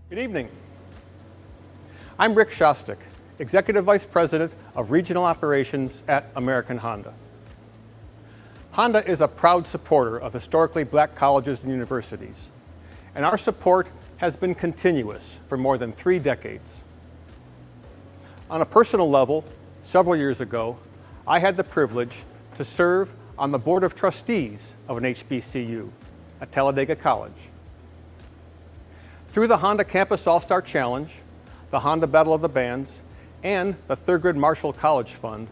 Good evening. I'm Rick Shostak, Executive Vice President of Regional Operations at American Honda. Honda is a proud supporter of historically black colleges and universities, and our support has been continuous for more than 3 decades. On a personal level, several years ago, I had the privilege to serve on the Board of Trustees of an HBCU at Talladega College. Through the Honda Campus All-Star Challenge, the Honda Battle of the Bands, and the Thurgood Marshall College Fund,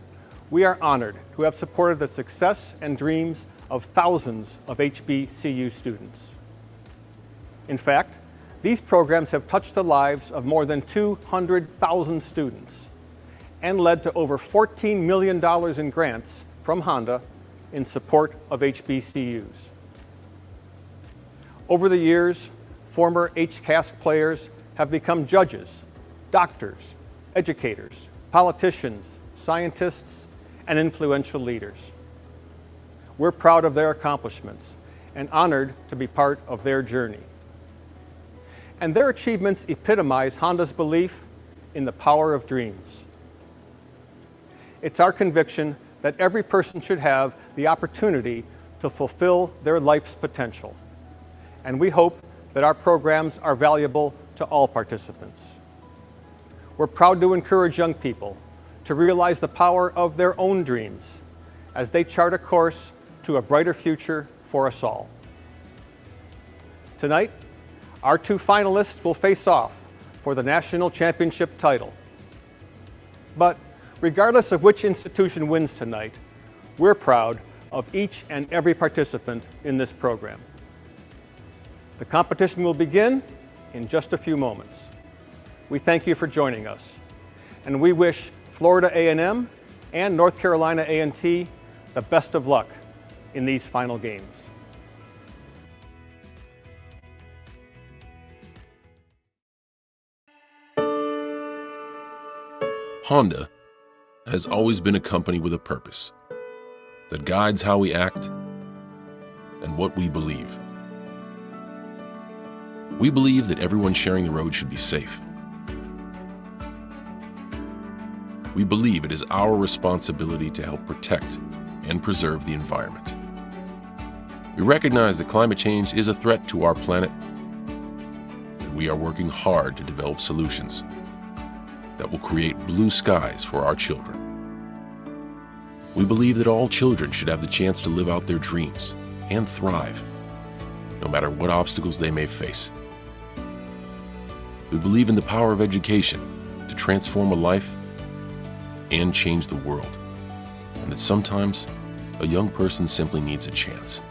we are honored to have supported the success and dreams of thousands of HBCU students. In fact, these programs have touched the lives of more than 200,000 students and led to over $14 million in grants from Honda in support of HBCUs. Over the years, former HCASC players have become judges, doctors, educators, politicians, scientists, and influential leaders. We're proud of their accomplishments and honored to be part of their journey. And their achievements epitomize Honda's belief in the power of dreams. It's our conviction that every person should have the opportunity to fulfill their life's potential. And we hope that our programs are valuable to all participants. We're proud to encourage young people to realize the power of their own dreams as they chart a course to a brighter future for us all. Tonight, our 2 finalists will face off for the national championship title. But regardless of which institution wins tonight, we're proud of each and every participant in this program. The competition will begin in just a few moments. We thank you for joining us, and we wish Florida A&M and North Carolina A&T the best of luck in these final games. Honda has always been a company with a purpose that guides how we act and what we believe. We believe that everyone sharing the road should be safe. We believe it is our responsibility to help protect and preserve the environment. We recognize that climate change is a threat to our planet, and we are working hard to develop solutions that will create blue skies for our children. We believe that all children should have the chance to live out their dreams and thrive, no matter what obstacles they may face. We believe in the power of education to transform a life and change the world, and that sometimes a young person simply needs a chance,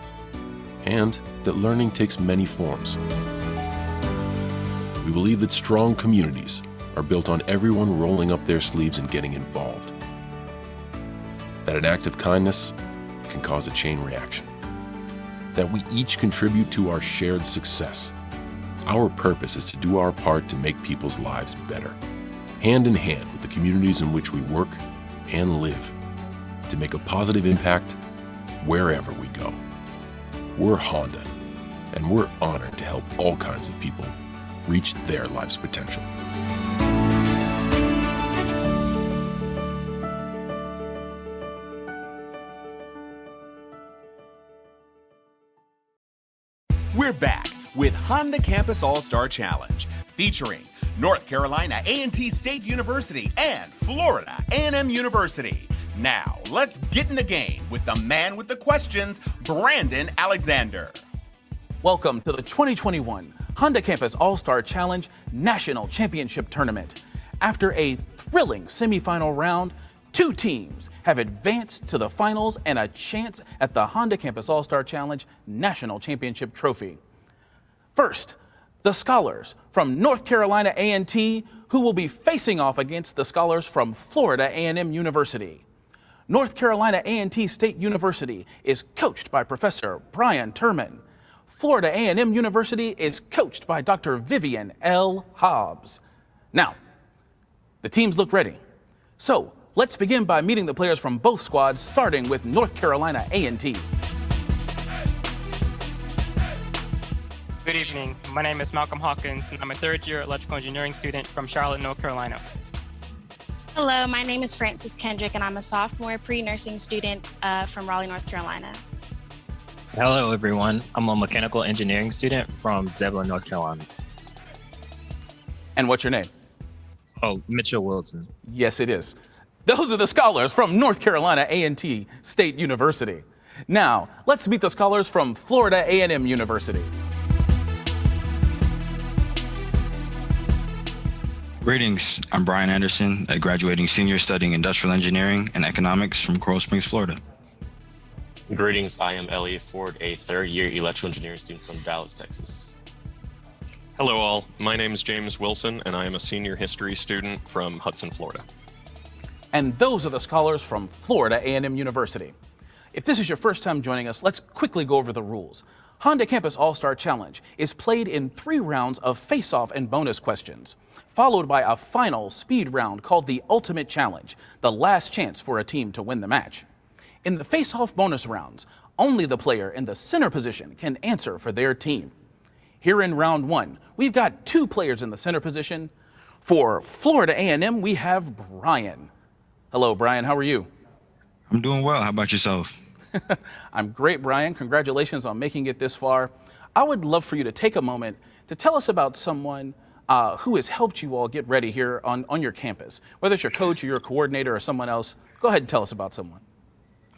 and that learning takes many forms. We believe that strong communities are built on everyone rolling up their sleeves and getting involved, that an act of kindness can cause a chain reaction, that we each contribute to our shared success. Our purpose is to do our part to make people's lives better, hand in hand with the communities in which we work and live, to make a positive impact wherever we go. We're Honda, and we're honored to help all kinds of people reach their life's potential. We're back with Honda Campus All-Star Challenge, featuring North Carolina A&T State University and Florida A&M University. Now, let's get in the game with the man with the questions, Brandon Alexander. Welcome to the 2021 Honda Campus All-Star Challenge National Championship Tournament. After a thrilling semifinal round, 2 teams have advanced to the finals and a chance at the Honda Campus All-Star Challenge National Championship Trophy. First, the Scholars from North Carolina A&T, who will be facing off against the Scholars from Florida A&M University. North Carolina A&T State University is coached by Professor Brian Turman. Florida A&M University is coached by Dr. Vivian L. Hobbs. Now, the teams look ready. So, let's begin by meeting the players from both squads, starting with North Carolina A&T. Good evening. My name is Malcolm Hawkins, and I'm a third-year electrical engineering student from Charlotte, North Carolina. Hello, my name is Frances Kendrick, and I'm a sophomore pre-nursing student from Raleigh, North Carolina. Hello, everyone. I'm a mechanical engineering student from Zebulon, North Carolina. And what's your name? Oh, Mitchell Wilson. Yes, it is. Those are the scholars from North Carolina A&T State University. Now, let's meet the scholars from Florida A&M University. Greetings, I'm Brian Anderson, a graduating senior studying industrial engineering and economics from Coral Springs, Florida. Greetings, I am Elliot Ford, a third-year electrical engineering student from Dallas, Texas. Hello all, my name is James Wilson and I am a senior history student from Hudson, Florida. And those are the scholars from Florida A&M University. If this is your first time joining us, let's quickly go over the rules. Honda Campus All-Star Challenge is played in 3 rounds of face-off and bonus questions, followed by a final speed round called the Ultimate Challenge, the last chance for a team to win the match. In the face-off bonus rounds, only the player in the center position can answer for their team. Here in round 1, we've got 2 players in the center position. For Florida A&M, we have Brian. Hello, Brian. How are you? I'm doing well. How about yourself? I'm great, Brian. Congratulations on making it this far. I would love for you to take a moment to tell us about someone who has helped you all get ready here on your campus. Whether it's your coach or your coordinator or someone else, go ahead and tell us about someone.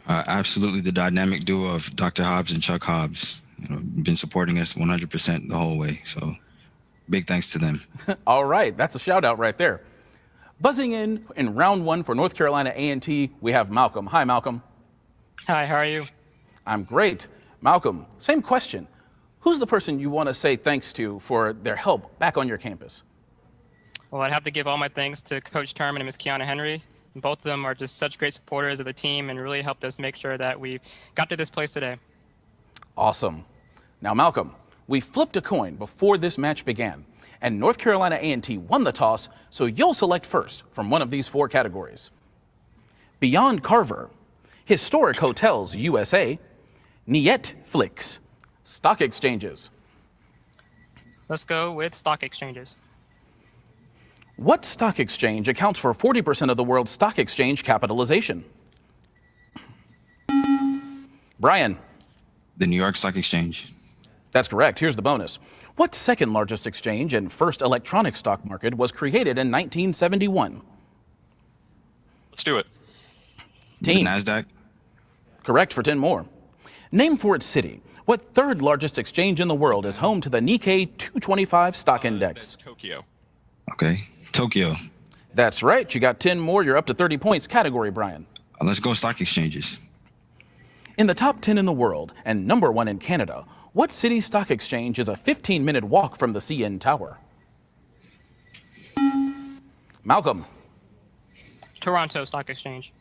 Absolutely the dynamic duo of Dr. Hobbs and Chuck Hobbs. Been supporting us 100% the whole way. So big thanks to them. All right, that's a shout out right there. Buzzing in round 1 for North Carolina A&T, we have Malcolm. Hi, Malcolm. Hi, how are you? I'm great. Malcolm, same question. Who's the person you want to say thanks to for their help back on your campus? Well, I'd have to give all my thanks to Coach Terman and Ms. Kiana Henry. Both of them are just such great supporters of the team and really helped us make sure that we got to this place today. Awesome. Now, Malcolm, we flipped a coin before this match began, and North Carolina A&T won the toss, so you'll select first from one of these 4 categories. Beyond Carver, Historic Hotels USA, Netflix, Stock Exchanges. Let's go with stock exchanges. What stock exchange accounts for 40% of the world's stock exchange capitalization? Brian. The New York Stock Exchange. That's correct. Here's the bonus. What second largest exchange and first electronic stock market was created in 1971? Let's do it. Team. The NASDAQ. Correct for 10 more. Name for its city. What third largest exchange in the world is home to the Nikkei 225 stock index? Tokyo. Okay, Tokyo. That's right. You got 10 more. You're up to 30 points. Category, Brian. Let's go stock exchanges. In the top 10 in the world and number 1 in Canada, what city stock exchange is a 15-minute walk from the CN Tower? Malcolm. Toronto Stock Exchange.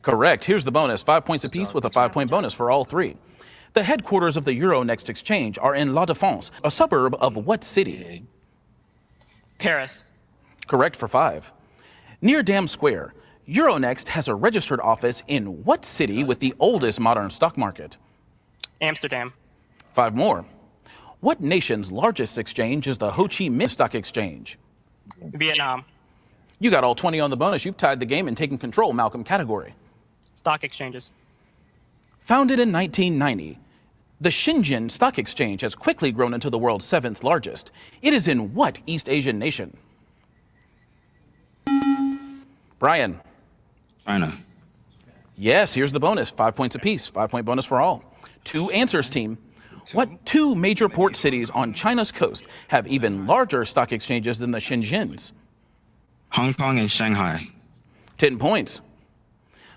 Correct. Here's the bonus. 5 points apiece with a 5-point bonus for all 3. The headquarters of the Euronext exchange are in La Défense, a suburb of what city? Paris. Correct for 5. Near Dam Square, Euronext has a registered office in what city with the oldest modern stock market? Amsterdam. 5 more. What nation's largest exchange is the Ho Chi Minh Stock Exchange? Vietnam. You got all 20 on the bonus. You've tied the game and taken control. Malcolm, category. Stock exchanges. Founded in 1990, the Shenzhen Stock Exchange has quickly grown into the world's 7th largest. It is in what East Asian nation? Brian. China. Yes, here's the bonus. 5 points apiece. 5-point bonus for all. 2 answers, team. What 2 major port cities on China's coast have even larger stock exchanges than the Shenzhens? Hong Kong and Shanghai. 10 points.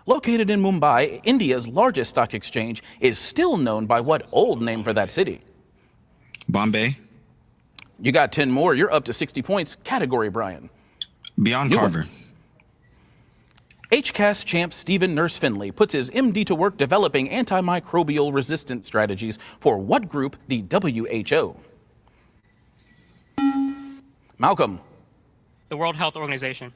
Located in Mumbai, India's largest stock exchange is still known by what old name for that city? Bombay. You got 10 more. You're up to 60 points. Category, Brian. Beyond New Carver. one. HCASC champ Stephen Nurse Finley puts his MD to work developing antimicrobial resistance strategies for what group? The WHO. Malcolm. The World Health Organization.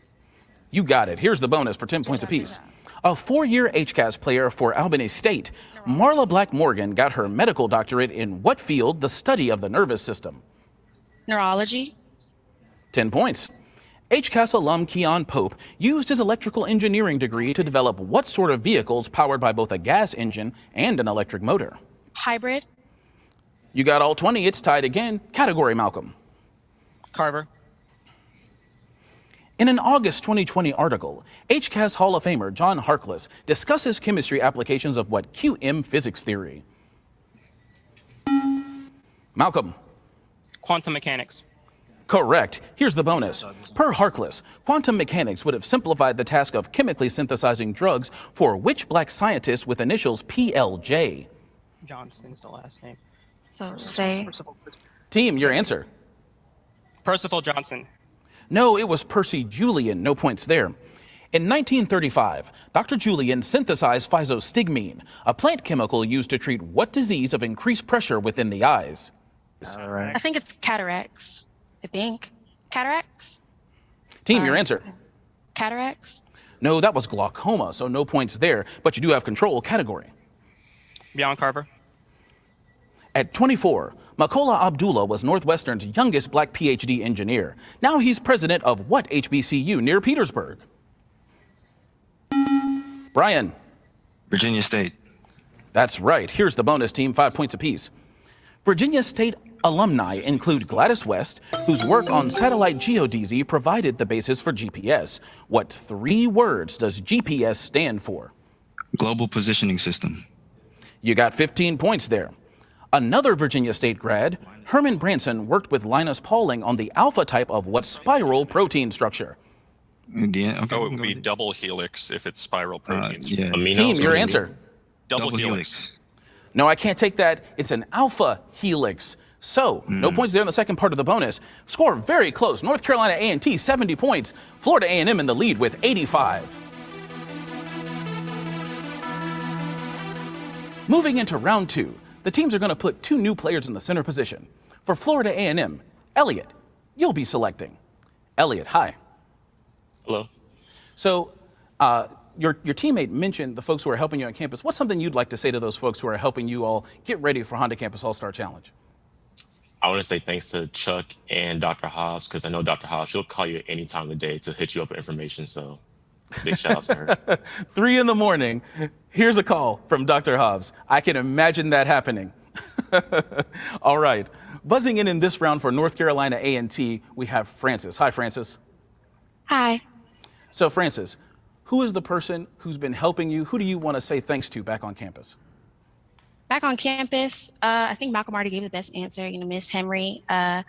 You got it. Here's the bonus for 10 points apiece. A 4-year HCASC player for Albany State, Marla Black Morgan got her medical doctorate in what field? The study of the nervous system. Neurology. 10 points. HCASC alum Keon Pope used his electrical engineering degree to develop what sort of vehicles powered by both a gas engine and an electric motor? Hybrid. You got all 20. It's tied again. Category, Malcolm. Carver. In an August 2020 article, HCASC Hall of Famer John Harkless discusses chemistry applications of what QM physics theory? Malcolm. Quantum mechanics. Correct. Here's the bonus. Per Harkless, quantum mechanics would have simplified the task of chemically synthesizing drugs for which black scientist with initials PLJ? Johnson is the last name. So say. Team, your answer. Percival Johnson. No, it was Percy Julian. No points there. In 1935, Dr. Julian synthesized physostigmine, a plant chemical used to treat what disease of increased pressure within the eyes? I think it's cataracts. Cataracts? Team, your answer. Cataracts? No, that was glaucoma, so no points there, but you do have control. Category. Beyond Carver. At 24, Makola Abdullah was Northwestern's youngest black PhD engineer. Now he's president of what HBCU near Petersburg? Brian. Virginia State. That's right. Here's the bonus, team. 5 points apiece. Virginia State alumni include Gladys West, whose work on satellite geodesy provided the basis for GPS. What 3 words does GPS stand for? Global Positioning System. You got 15 points there. Another Virginia State grad, Herman Branson, worked with Linus Pauling on the alpha type of what spiral protein structure? Okay, Oh, it would be double helix if it's spiral proteins. yeah. Team, your answer. Double helix. No, I can't take that. It's an alpha helix. So, no points there in the second part of the bonus. Score very close. North Carolina A&T, 70 points. Florida A&M in the lead with 85. Moving into round 2, the teams are going to put 2 new players in the center position. For Florida A&M, Elliot, you'll be selecting. Elliot, hi. Hello. So, your teammate mentioned the folks who are helping you on campus. What's something you'd like to say to those folks who are helping you all get ready for Honda Campus All-Star Challenge? I want to say thanks to Chuck and Dr. Hobbs, because I know Dr. Hobbs, she'll call you at any time of the day to hit you up with information. So big shout out to her. 3 in the morning, here's a call from Dr. Hobbs. I can imagine that happening. All right. Buzzing in this round for North Carolina A&T, we have Francis. Hi, Francis. Hi. So, Francis, who is the person who's been helping you? Who do you want to say thanks to back on campus? Back on campus, I think Malcolm already gave the best answer. Miss Henry and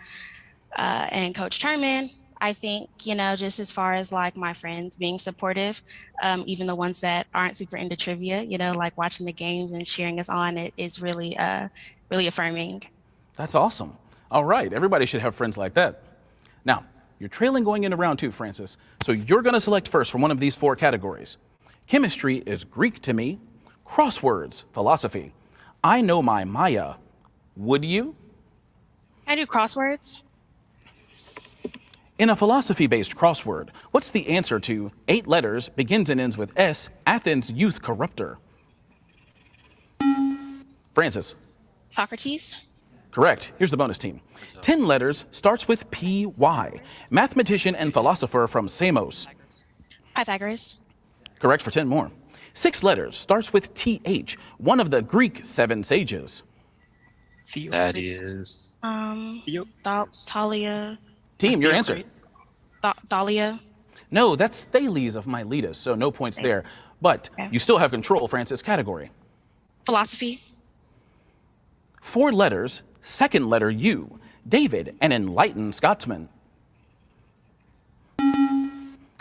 Coach Turman. I think, just as far as like my friends being supportive, even the ones that aren't super into trivia, like watching the games and cheering us on, it is really, really affirming. That's awesome. All right. Everybody should have friends like that. Now, you're trailing going into round 2, Francis. So you're going to select first from one of these 4 categories. Chemistry is Greek to me. Crosswords, philosophy. I know my Maya. Would you? I do crosswords. In a philosophy-based crossword, what's the answer to 8 letters, begins and ends with S, Athens youth corrupter? Francis. Socrates. Correct. Here's the bonus, team. 10 letters, starts with P-Y. Mathematician and philosopher from Samos. Pythagoras. Correct for 10 more. 6 letters, starts with T-H, one of the Greek 7 sages. That is... Thalia. Team, your answer. Thalia. No, that's Thales of Miletus, so no points there. But you still have control, Francis. Category. Philosophy. 4 letters, second letter U. David, an enlightened Scotsman.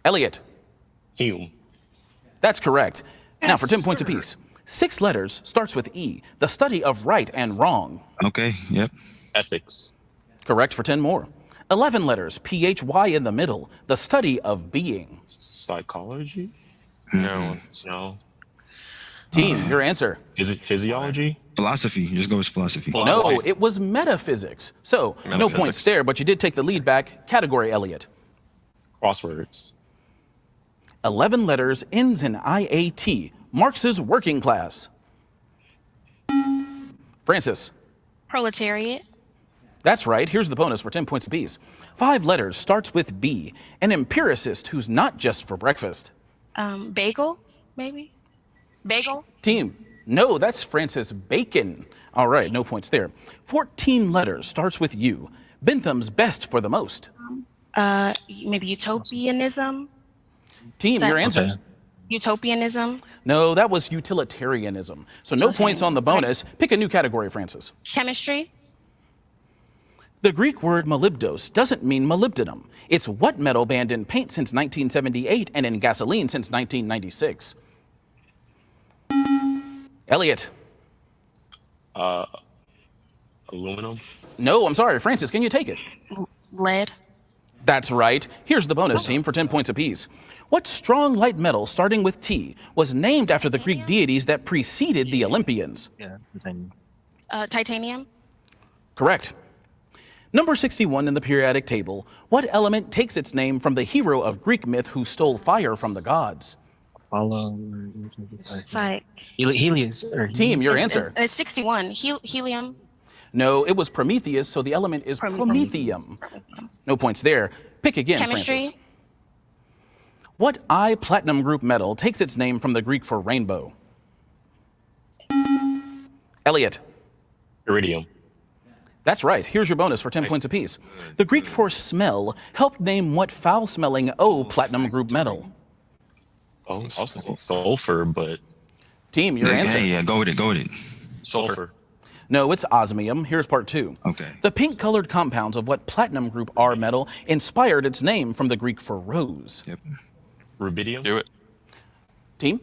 Elliot. Hume. That's correct. Now for 10 points apiece. 6 letters, starts with E. The study of right and wrong. Okay, yep. Ethics. Correct for 10 more. 11 letters, P-H-Y in the middle. The study of being. Psychology? No. No. Team, your answer. Is it physiology? Philosophy. Just go with philosophy. No, it was metaphysics. So no points there, but you did take the lead back. Category, Elliot. Crosswords. 11 letters, ends in IAT, Marx's working class. Francis. Proletariat. That's right. Here's the bonus for 10 points apiece. 5 letters, starts with B, an empiricist who's not just for breakfast. Bagel, maybe? Bagel? Team. No, that's Francis Bacon. All right, no points there. 14 letters, starts with U. Bentham's best for the most. Maybe utopianism? Team, your answer. Okay. Utopianism? No, that was utilitarianism. So no points on the bonus. Pick a new category, Francis. Chemistry? The Greek word molybdos doesn't mean molybdenum. It's what metal banned in paint since 1978 and in gasoline since 1996? Elliot. Aluminum. No, I'm sorry. Francis, can you take it? Lead? That's right. Here's the bonus, team, for 10 points apiece. What strong light metal, starting with T, was named after the Greek deities that preceded the Olympians? Yeah, titanium. Titanium? Correct. Number 61 in the periodic table, what element takes its name from the hero of Greek myth who stole fire from the gods? Apollo. It's like... Helios. Team, your answer. It's 61. Helium? No, it was Prometheus, so the element is promethium. No points there. Pick again, Chemistry? Francis. What I platinum group metal takes its name from the Greek for rainbow? Elliot. Iridium. That's right. Here's your bonus for 10 points apiece. The Greek for smell helped name what foul-smelling O platinum group metal? Oh, also sulfur, but... Team, your answer. Yeah, go with it. Sulfur. No, it's osmium. Here's part 2. Okay. The pink-colored compounds of what platinum group R metal inspired its name from the Greek for rose? Yep. Rubidium. Do it. Team?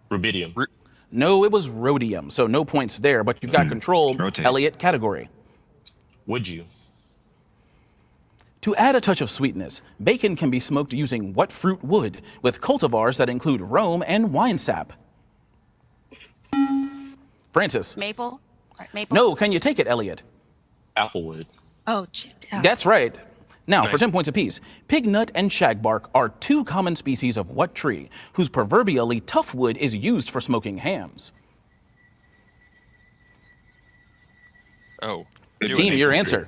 Rubidium. No, it was rhodium, so no points there, but you've got control. Rotate. Elliot, category. Would you? To add a touch of sweetness, bacon can be smoked using what fruit wood, with cultivars that include Rome and wine sap? Francis. Maple? Maple? No, can you take it, Elliot? Applewood. Oh, That's right. Now, for 10 points apiece, pig nut and shagbark are 2 common species of what tree, whose proverbially tough wood is used for smoking hams? Oh. Team, your answer.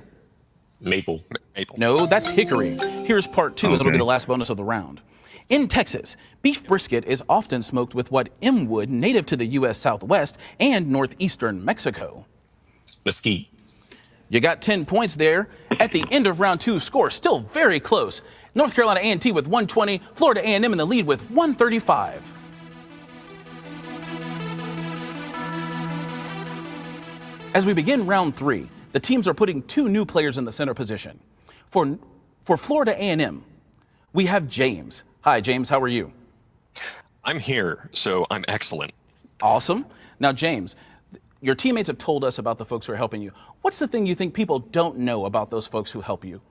Maple. Maple. No, that's hickory. Here's part 2, and it'll be the last bonus of the round. In Texas, beef brisket is often smoked with what M wood native to the U.S. Southwest and northeastern Mexico? Mesquite. You got 10 points there. At the end of round 2, score still very close. North Carolina A&T with 120, Florida A&M in the lead with 135. As we begin round 3, the teams are putting 2 new players in the center position. For Florida A&M, we have James. Hi, James, how are you? I'm here, so I'm excellent. Awesome. Now, James, your teammates have told us about the folks who are helping you. What's the thing you think people don't know about those folks who help you?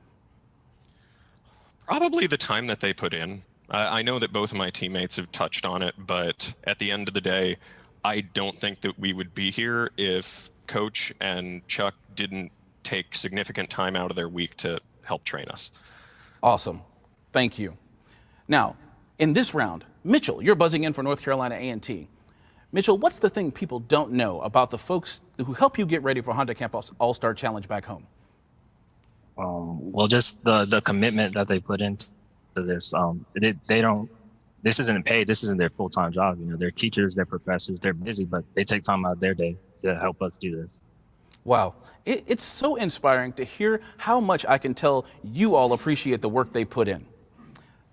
Probably the time that they put in. I know that both of my teammates have touched on it, but at the end of the day, I don't think that we would be here if Coach and Chuck didn't take significant time out of their week to help train us. Awesome. Thank you. Now, in this round, Mitchell, you're buzzing in for North Carolina A&T. Mitchell, what's the thing people don't know about the folks who help you get ready for Honda Campus All-Star Challenge back home? Well, just the commitment that they put into this. They don't. This isn't paid. This isn't their full-time job. You know, they're teachers, they're professors, they're busy, but they take time out of their day to help us do this. Wow. It's so inspiring to hear how much I can tell you all appreciate the work they put in.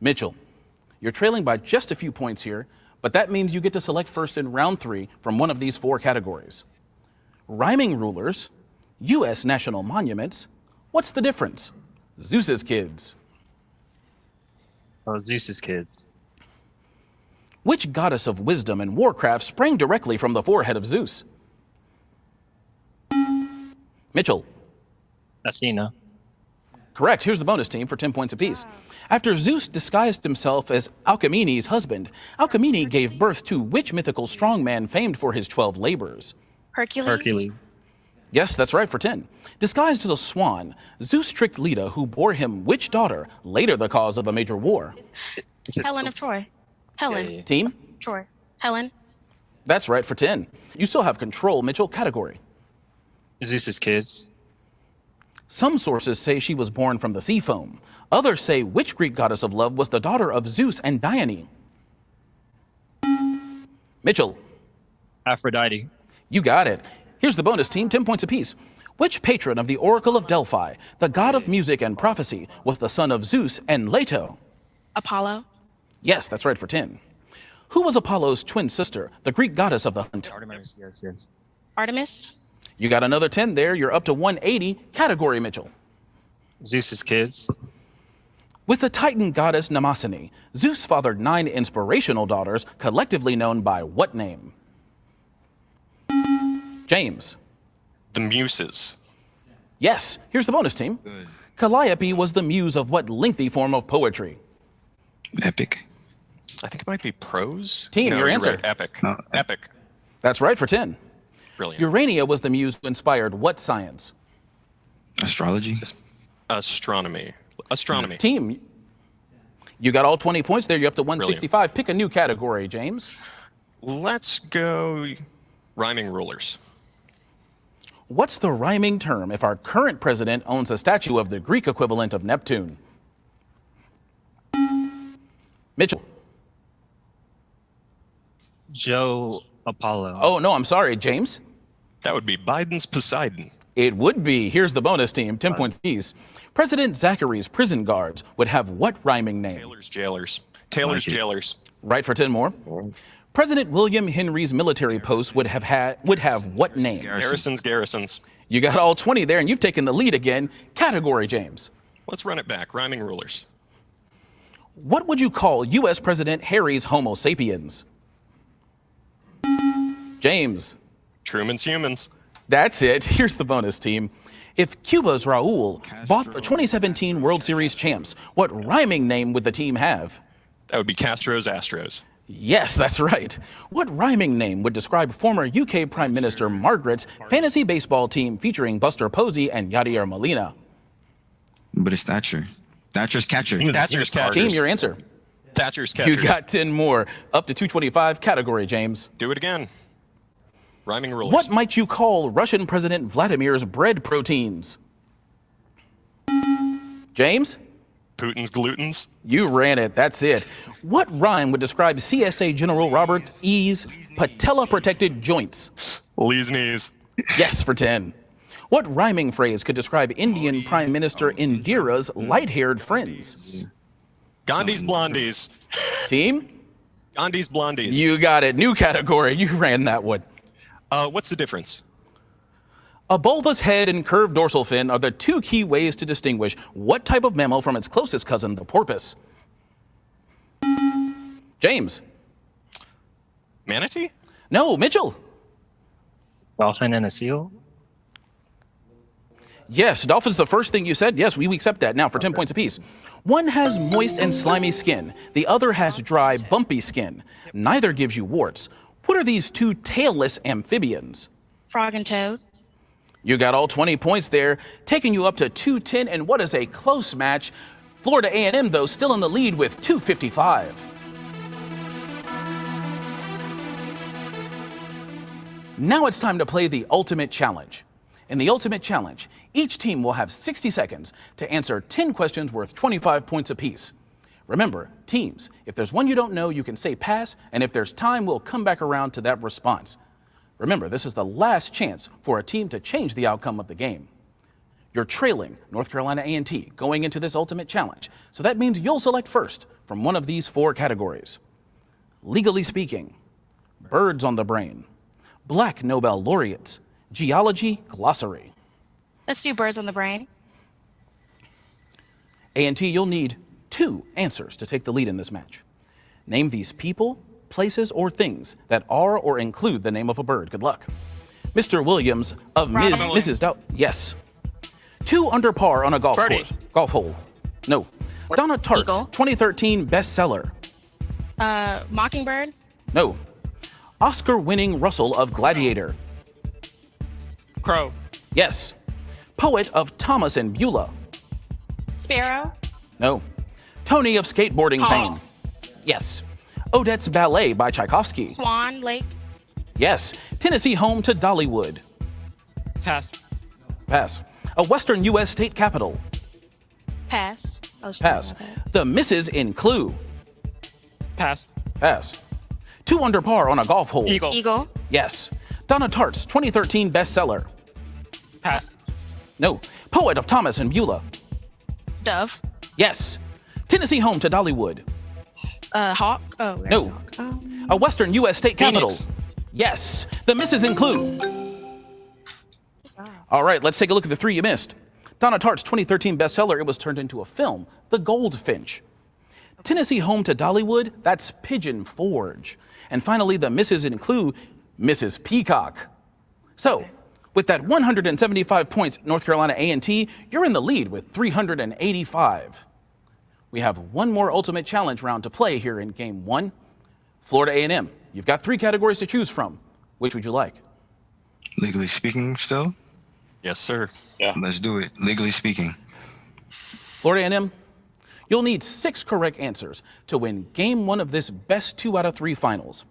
Mitchell, you're trailing by just a few points here, but that means you get to select first in round 3 from one of these 4 categories. Rhyming rulers, U.S. national monuments. What's the difference? Zeus's kids. Oh, Zeus's kids. Which goddess of wisdom and warcraft sprang directly from the forehead of Zeus? Mitchell. Athena. Correct. Here's the bonus team for 10 points apiece. After Zeus disguised himself as Alcmene's husband, Alcmene gave birth to which mythical strongman famed for his 12 labors? Hercules? Yes, that's right, for 10. Disguised as a swan, Zeus tricked Leda, who bore him which daughter, later the cause of a major war? Helen of Troy. Helen. Yeah. Team? Sure. Helen. That's right for 10. You still have control, Mitchell. Category. Zeus's kids. Some sources say she was born from the sea foam. Others say which Greek goddess of love was the daughter of Zeus and Dione? Mitchell. Aphrodite. You got it. Here's the bonus team, 10 points apiece. Which patron of the Oracle of Delphi, the god of music and prophecy, was the son of Zeus and Leto? Apollo. Yes, that's right for 10. Who was Apollo's twin sister, the Greek goddess of the hunt? Artemis. Yes. Artemis. You got another 10 there. You're up to 180. Category, Mitchell. Zeus's kids. With the Titan goddess Mnemosyne, Zeus fathered 9 inspirational daughters, collectively known by what name? James. The Muses. Yes, here's the bonus team. Calliope was the muse of what lengthy form of poetry? Epic. I think it might be prose. Team, No, your you're answer. right. Epic. No. Epic. That's right for 10. Brilliant. Urania was the muse who inspired what science? Astrology. Astronomy. Team, you got all 20 points there. You're up to 165. Pick a new category, James. Let's go rhyming rulers. What's the rhyming term if our current president owns a statue of the Greek equivalent of Neptune? Mitchell. Joe Apollo. Oh, no, I'm sorry. James? That would be Biden's Poseidon. It would be. Here's the bonus team, 10 points apiece. President Zachary's prison guards would have what rhyming name? Taylor's jailers. Taylor's jailers. Right for 10 more. President William Henry's military post would have what name? Garrisons. You got all 20 there, and you've taken the lead again. Category, James. Let's run it back. Rhyming rulers. What would you call U.S. President Harry's Homo sapiens? James. Truman's humans. That's it. Here's the bonus team. If Cuba's Raul bought the 2017 World Series champs, what rhyming name would the team have? That would be Castro's Astros. Yes, that's right. What rhyming name would describe former UK Prime Minister Margaret's fantasy baseball team featuring Buster Posey and Yadier Molina? But it's Thatcher. Thatcher's catcher. Thatcher's catchers. Team, your answer. Thatcher's catchers. You got 10 more. Up to 225. Category, James. Do it again. Rhyming rulers. What might you call Russian President Vladimir's bread proteins? James? Putin's glutens. You ran it. That's it. What rhyme would describe CSA General Robert E.'s patella-protected joints? Lee's knees. Yes, for 10. What rhyming phrase could describe Indian Prime Minister Indira's light-haired friends? Gandhi's blondies. Team? Gandhi's blondies. You got it. New category. You ran that one. What's the difference? A bulbous head and curved dorsal fin are the two key ways to distinguish what type of mammal from its closest cousin, the porpoise. James? Manatee? No, Mitchell? Dolphin and a seal. Yes, dolphin's the first thing you said. Yes, we accept that. Now for 10 points apiece. One has moist and slimy skin. The other has dry, bumpy skin. Neither gives you warts. What are these two tailless amphibians? Frog and toad. You got all 20 points there, taking you up to 210, and what is a close match. Florida A&M, though, still in the lead with 255. Now it's time to play the Ultimate Challenge. In the Ultimate Challenge, each team will have 60 seconds to answer 10 questions worth 25 points apiece. Remember, teams, if there's one you don't know, you can say pass, and if there's time, we'll come back around to that response. Remember, this is the last chance for a team to change the outcome of the game. You're trailing North Carolina A&T going into this Ultimate Challenge, so that means you'll select first from one of these 4 categories. Legally speaking, birds on the brain, Black Nobel laureates, geology glossary. Let's do birds on the brain. A&T, you'll need 2 answers to take the lead in this match. Name these people, places, or things that are or include the name of a bird. Good luck. Mr. Williams of Mrs. Dow. Yes. 2 under par on a golf course. Golf hole. No. Donna Tartt's Eagle. 2013 bestseller. Mockingbird. No. Oscar-winning Russell of Gladiator. Crow. Yes. Poet of Thomas and Beulah. Sparrow. No. Tony of skateboarding Paul. fame. Yes. Odette's Ballet by Tchaikovsky. Swan Lake. Yes. Tennessee home to Dollywood. Pass. Pass. A Western U.S. state capital. Pass. Oh, Pass. The misses in Clue. Pass. Pass. 2 under par on a golf hole. Eagle. Eagle. Yes. Donna Tartt's 2013 bestseller. Pass. No. Poet of Thomas and Beulah. Dove. Yes. Tennessee home to Dollywood. Hawk. Oh, there's No. Hawk. A Western U.S. state capital. Phoenix. Yes. The misses in Clue. All right, let's take a look at the 3 you missed. Donna Tartt's 2013 bestseller, it was turned into a film, The Goldfinch. Tennessee home to Dollywood, that's Pigeon Forge. And finally, the misses include Mrs. Peacock. So, with that 175 points, North Carolina A&T, you're in the lead with 385. We have one more ultimate challenge round to play here in Game 1. Florida A&M, you've got 3 categories to choose from. Which would you like? Legally speaking, still? Yes, sir. Yeah. Let's do it. Legally speaking. Florida A&M, you'll need 6 correct answers to win Game 1 of this best 2 out of 3 finals.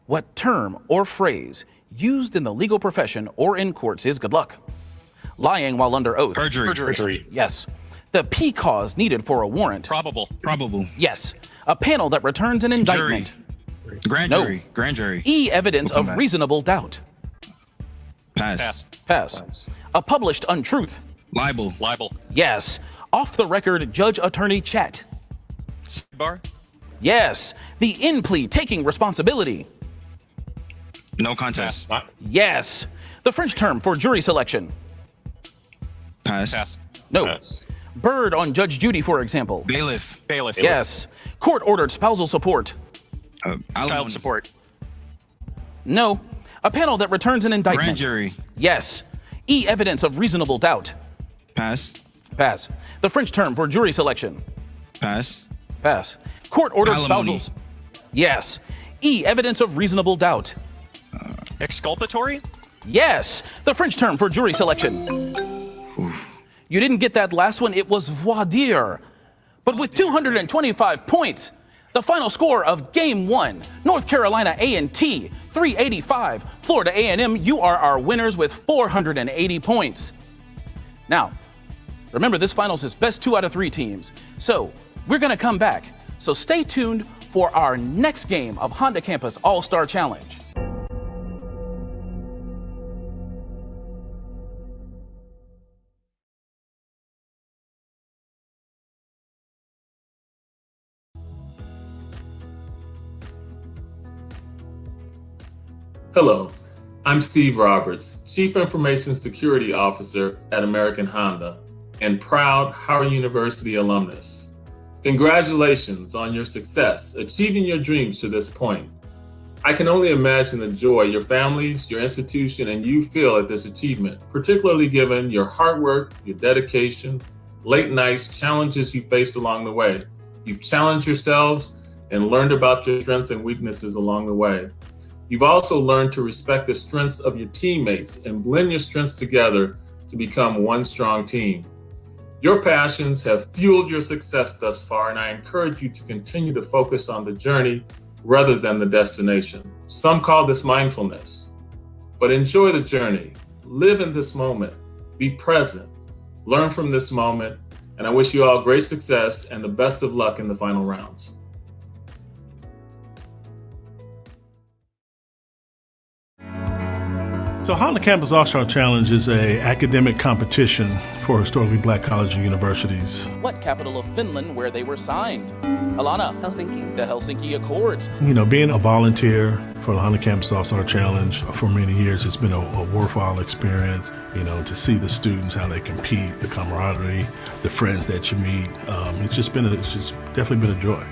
What term or phrase used in the legal profession or in courts is good luck? Lying while under oath. Perjury. Perjury. Yes. The P cause needed for a warrant. Probable. Probable. Yes. A panel that returns an indictment. Grand No. jury. Grand jury. E evidence We'll of come back. reasonable doubt. Pass. Pass. A published untruth. Libel. Libel. Yes. Off the record judge attorney chat. Sidebar. Yes. The in plea taking responsibility. No contest. Yes. The French term for jury selection. Pass. Pass. No. Pass. Bird on Judge Judy, for example. Bailiff. Bailiff. Yes. Court ordered spousal support. Alimony. Child support. No. A panel that returns an indictment. Grand jury. Yes. E evidence of reasonable doubt. Pass. Pass. The French term for jury selection. Pass. Pass. Court ordered Alimony. spousals. Yes. E evidence of reasonable doubt. Exculpatory. Yes. The French term for jury selection. You didn't get that last one. It was voir dire. But with 225 points, the final score of Game 1, North Carolina A&T 385, Florida A&M, you are our winners with 480 points. Now, remember this finals is best 2 out of 3 teams. So we're going to come back. So stay tuned for our next game of Honda Campus All-Star Challenge. Hello, I'm Steve Roberts, Chief Information Security Officer at American Honda and proud Howard University alumnus. Congratulations on your success achieving your dreams to this point. I can only imagine the joy your families, your institution, and you feel at this achievement, particularly given your hard work, your dedication, late nights, challenges you faced along the way. You've challenged yourselves and learned about your strengths and weaknesses along the way. You've also learned to respect the strengths of your teammates and blend your strengths together to become one strong team. Your passions have fueled your success thus far, and I encourage you to continue to focus on the journey rather than the destination. Some call this mindfulness, but enjoy the journey. Live in this moment. Be present. Learn from this moment, and I wish you all great success and the best of luck in the final rounds. So Honda Campus All-Star Challenge is an academic competition for historically black colleges and universities. What capital of Finland where they were signed? Alana. Helsinki. The Helsinki Accords. You know, being a volunteer for the Honda Campus All-Star Challenge for many years, it's been a worthwhile experience, you know, to see the students, how they compete, the camaraderie, the friends that you meet. It's just definitely been a joy.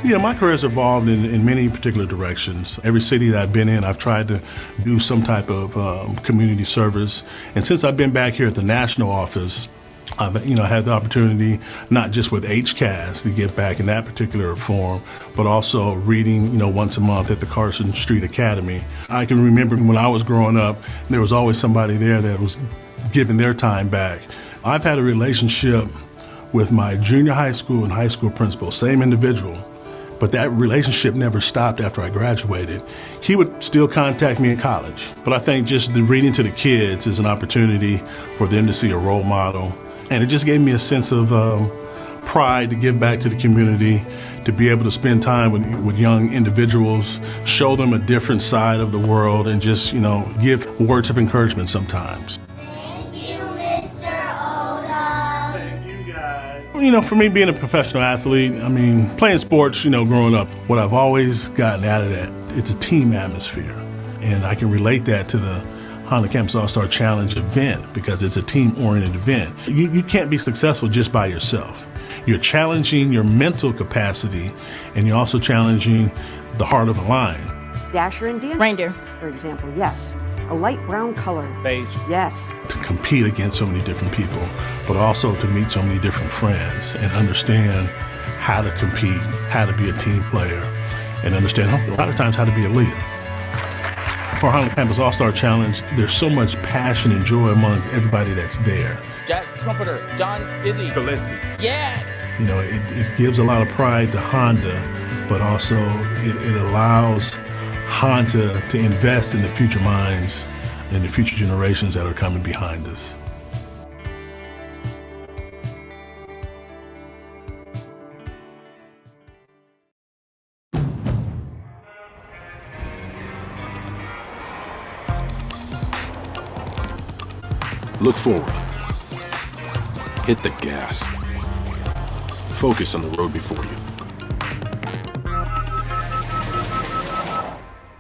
Yeah, my career has evolved in many particular directions. Every city that I've been in, I've tried to do some type of community service. And since I've been back here at the national office, I've had the opportunity not just with HCASC to give back in that particular form, but also reading once a month at the Carson Street Academy. I can remember when I was growing up, there was always somebody there that was giving their time back. I've had a relationship with my junior high school and high school principal, same individual, but that relationship never stopped after I graduated. He would still contact me in college. But I think just the reading to the kids is an opportunity for them to see a role model. And it just gave me a sense of pride to give back to the community, to be able to spend time with young individuals, show them a different side of the world, and just, give words of encouragement sometimes. For me being a professional athlete, playing sports, growing up, what I've always gotten out of that, it's a team atmosphere. And I can relate that to the Honda Campus All-Star Challenge event because it's a team-oriented event. You can't be successful just by yourself. You're challenging your mental capacity, and you're also challenging the heart of a lion. Dasher and Dancer. Reindeer. For example, yes. A light brown color. Beige. Yes. To compete against so many different people, but also to meet so many different friends and understand how to compete, how to be a team player, and understand a lot of times how to be a leader. For Honda Campus All-Star Challenge, there's so much passion and joy amongst everybody that's there. Jazz trumpeter John Dizzy Gillespie. Yes! It gives a lot of pride to Honda, but also it allows Honda to invest in the future minds and the future generations that are coming behind us. Look forward. Hit the gas. Focus on the road before you.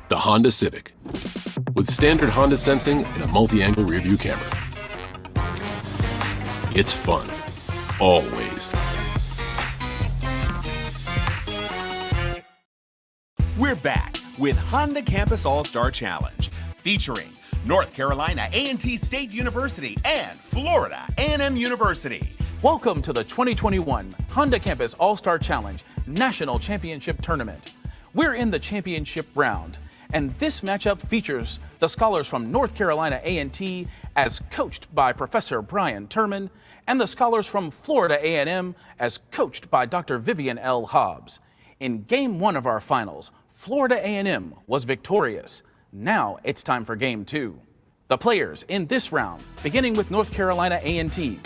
The Honda Civic, with standard Honda sensing and a multi-angle rear-view camera. It's fun, always. We're back with Honda Campus All-Star Challenge, featuring North Carolina A&T State University and Florida A&M University. Welcome to the 2021 Honda Campus All-Star Challenge National Championship Tournament. We're in the championship round, and this matchup features the scholars from North Carolina A&T as coached by Professor Brian Turman, and the scholars from Florida A&M as coached by Dr. Vivian L. Hobbs. In Game 1 of our finals, Florida A&M was victorious. Now it's time for Game 2. The players in this round, beginning with North Carolina A&T.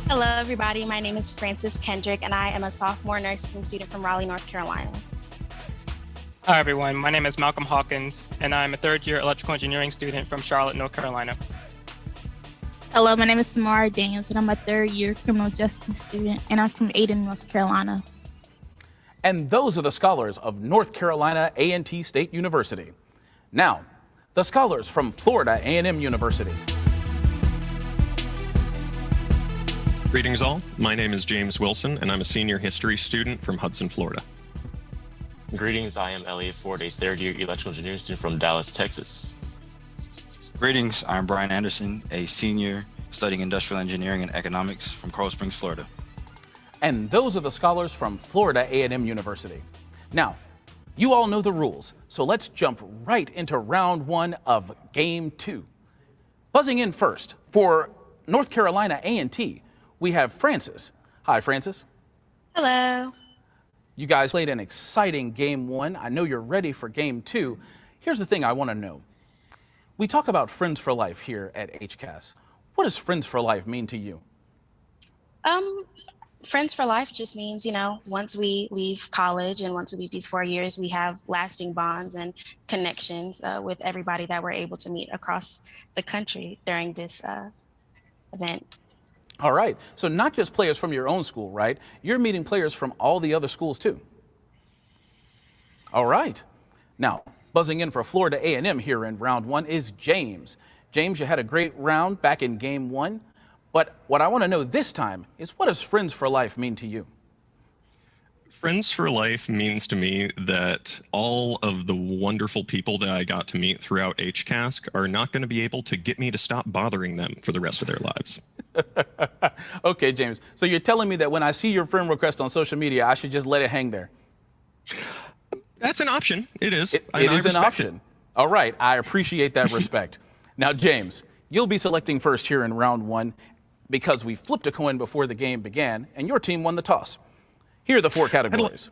Hello, everybody. My name is Frances Kendrick, and I am a sophomore nursing student from Raleigh, North Carolina. Hi, everyone. My name is Malcolm Hawkins, and I'm a third-year electrical engineering student from Charlotte, North Carolina. Hello, my name is Samara Daniels, and I'm a third-year criminal justice student, and I'm from Aden, North Carolina. And those are the scholars of North Carolina A&T State University. Now, the scholars from Florida A&M University. Greetings all, my name is James Wilson and I'm a senior history student from Hudson, Florida. Greetings, I am Elliot Ford, a third-year electrical engineering student from Dallas, Texas. Greetings, I'm Brian Anderson, a senior studying industrial engineering and economics from Coral Springs, Florida. And those are the scholars from Florida A&M University. Now, you all know the rules, so let's jump right into round 1 of Game 2. Buzzing in first for North Carolina A&T, we have Frances. Hi, Frances. Hello. You guys played an exciting Game 1. I know you're ready for Game 2. Here's the thing I want to know. We talk about friends for life here at HCASC. What does friends for life mean to you? Friends for life just means, once we leave college and once we leave these 4 years, we have lasting bonds and connections with everybody that we're able to meet across the country during this event. All right. So not just players from your own school, right? You're meeting players from all the other schools too. All right. Now, buzzing in for Florida A&M here in round 1 is James. James, you had a great round back in Game 1. But what I want to know this time is, what does friends for life mean to you? Friends for life means to me that all of the wonderful people that I got to meet throughout HCASC are not going to be able to get me to stop bothering them for the rest of their lives. Okay, James. So you're telling me that when I see your friend request on social media, I should just let it hang there? That's an option. It is. It is an option. All right. I appreciate that respect. Now, James, you'll be selecting first here in round one because we flipped a coin before the game began and your team won the toss. Here are the 4 categories.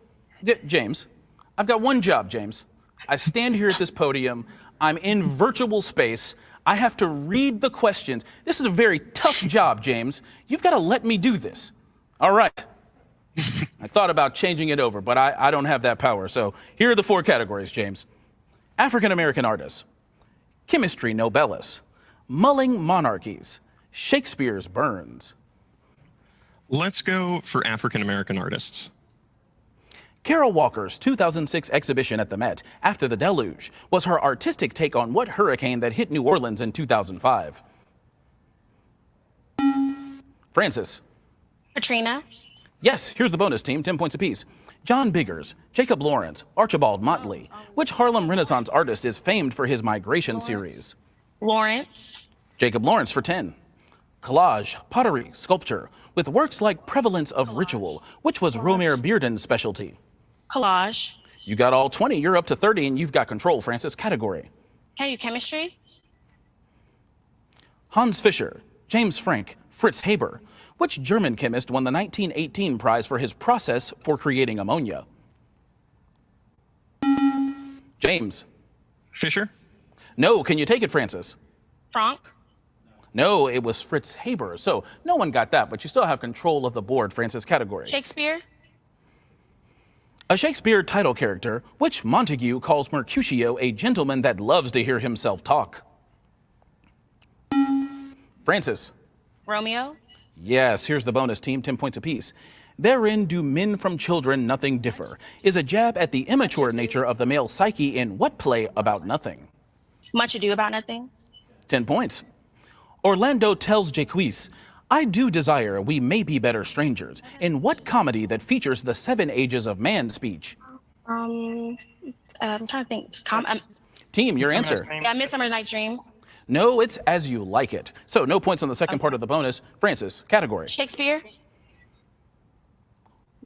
James, I've got one job, James. I stand here at this podium. I'm in virtual space. I have to read the questions. This is a very tough job, James. You've got to let me do this. All right. I thought about changing it over, but I don't have that power. So here are the 4 categories, James. African-American artists, chemistry Nobelists, mulling monarchies, Shakespeare's Burns. Let's go for African-American artists. Carol Walker's 2006 exhibition at the Met, After the Deluge, was her artistic take on what hurricane that hit New Orleans in 2005? Francis. Katrina. Yes, here's the bonus team, 10 points apiece. John Biggers, Jacob Lawrence, Archibald Motley. Which Harlem Renaissance artist is famed for his Migration series? Lawrence. Jacob Lawrence for 10. Collage, pottery, sculpture, with works like Prevalence of Ritual, which was Romare Bearden's specialty? Collage. You got all 20, you're up to 30, and you've got control, Francis. Category. Can I do chemistry? Hans Fischer, James Franck, Fritz Haber. Which German chemist won the 1918 prize for his process for creating ammonia? James. Fischer? No, can you take it, Francis? Franck. No, it was Fritz Haber. So no one got that, but you still have control of the board, Francis. Category. Shakespeare. A Shakespeare title character, which Montague calls Mercutio a gentleman that loves to hear himself talk? Francis. Romeo. Yes, here's the bonus team, 10 points apiece. Therein do men from children nothing differ, is a jab at the immature nature of the male psyche in what play about nothing? Much Ado About Nothing. 10 points. Orlando tells Jaques, I do desire we may be better strangers. In what comedy that features the 7 ages of man speech? I'm trying to think. Team, your answer. Yeah, Midsummer Night's Dream. No, it's As You Like It. So no points on the second part of the bonus. Francis, category. Shakespeare.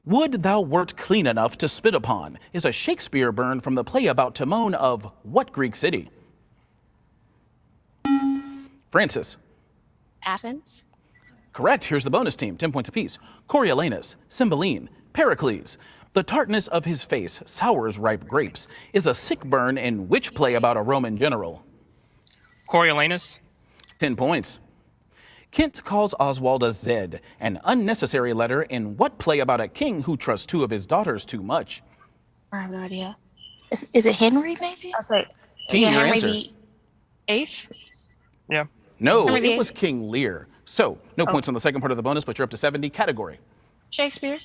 Would thou wert clean enough to spit upon is a Shakespeare burn from the play about Timon of what Greek city? Francis. Athens. Correct. Here's the bonus team, 10 points apiece. Coriolanus, Cymbeline, Pericles. The tartness of his face sours ripe grapes is a sick burn in which play about a Roman general? Coriolanus. 10 points. Kent calls Oswald a Zed, an unnecessary letter in what play about a king who trusts 2 of his daughters too much? I have no idea. Is it Henry, maybe? I'll say. Team, your Henry answer. the Eighth. Yeah. No, Henry it was King Lear. So, no points on the second part of the bonus, but you're up to 70. Category. Shakespeare.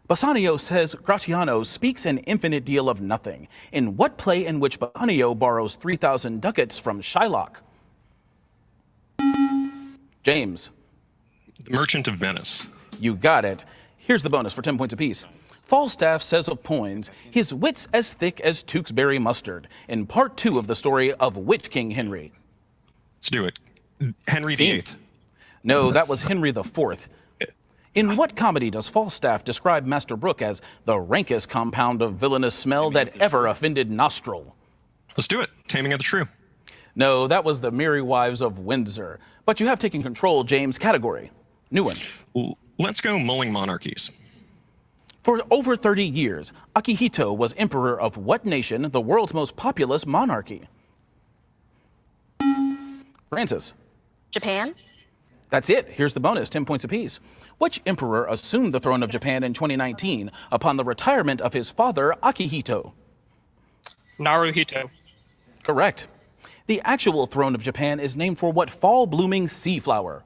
Bassanio says Gratiano speaks an infinite deal of nothing. In what play in which Bassanio borrows 3,000 ducats from Shylock? James. The Merchant of Venice. You got it. Here's the bonus for 10 points apiece. Falstaff says of Poins, his wit's as thick as Tewkesbury mustard, in part 2 of the story of which King Henry? Let's do it. Henry VIII. No, that was Henry IV. In what comedy does Falstaff describe Master Brooke as the rankest compound of villainous smell that ever offended nostril? Let's do it. Taming of the Shrew. No, that was the Merry Wives of Windsor. But you have taken control, James. Category. New one. Let's go mulling monarchies. For over 30 years, Akihito was emperor of what nation, the world's most populous monarchy? Francis. Japan. That's it. Here's the bonus, 10 points apiece. Which emperor assumed the throne of Japan in 2019 upon the retirement of his father, Akihito? Naruhito. Correct. The actual throne of Japan is named for what fall-blooming sea flower?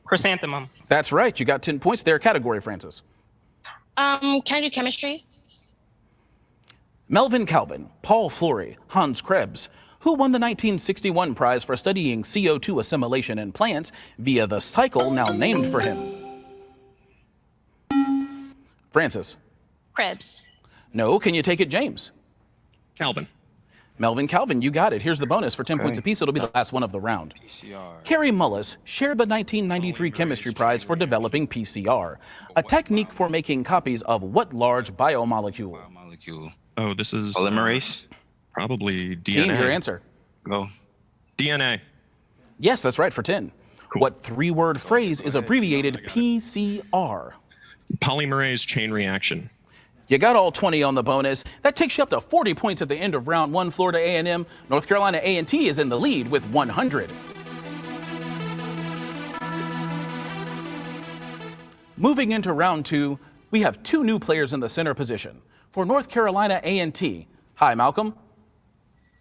Chrysanthemum. That's right. You got 10 points there. Category, Francis. Can I do chemistry? Melvin Calvin, Paul Flory, Hans Krebs, who won the 1961 prize for studying CO2 assimilation in plants via the cycle now named for him? Francis. Krebs. No, can you take it, James? Calvin. Melvin Calvin, you got it. Here's the bonus for 10 points apiece. It'll be the last one of the round. Carrie Mullis shared the 1993 Chemistry Prize for developing PCR, a technique for making copies of what large biomolecule? Oh, this is Polymerase? probably DNA. Team, your answer. Go. DNA. Yes, that's right for 10. What three-word phrase is abbreviated PCR? Polymerase chain reaction. You got all 20 on the bonus. That takes you up to 40 points at the end of round one. Florida A&M, North Carolina A&T is in the lead with 100. Moving into round two, we have two new players in the center position. For North Carolina A&T, hi, Malcolm.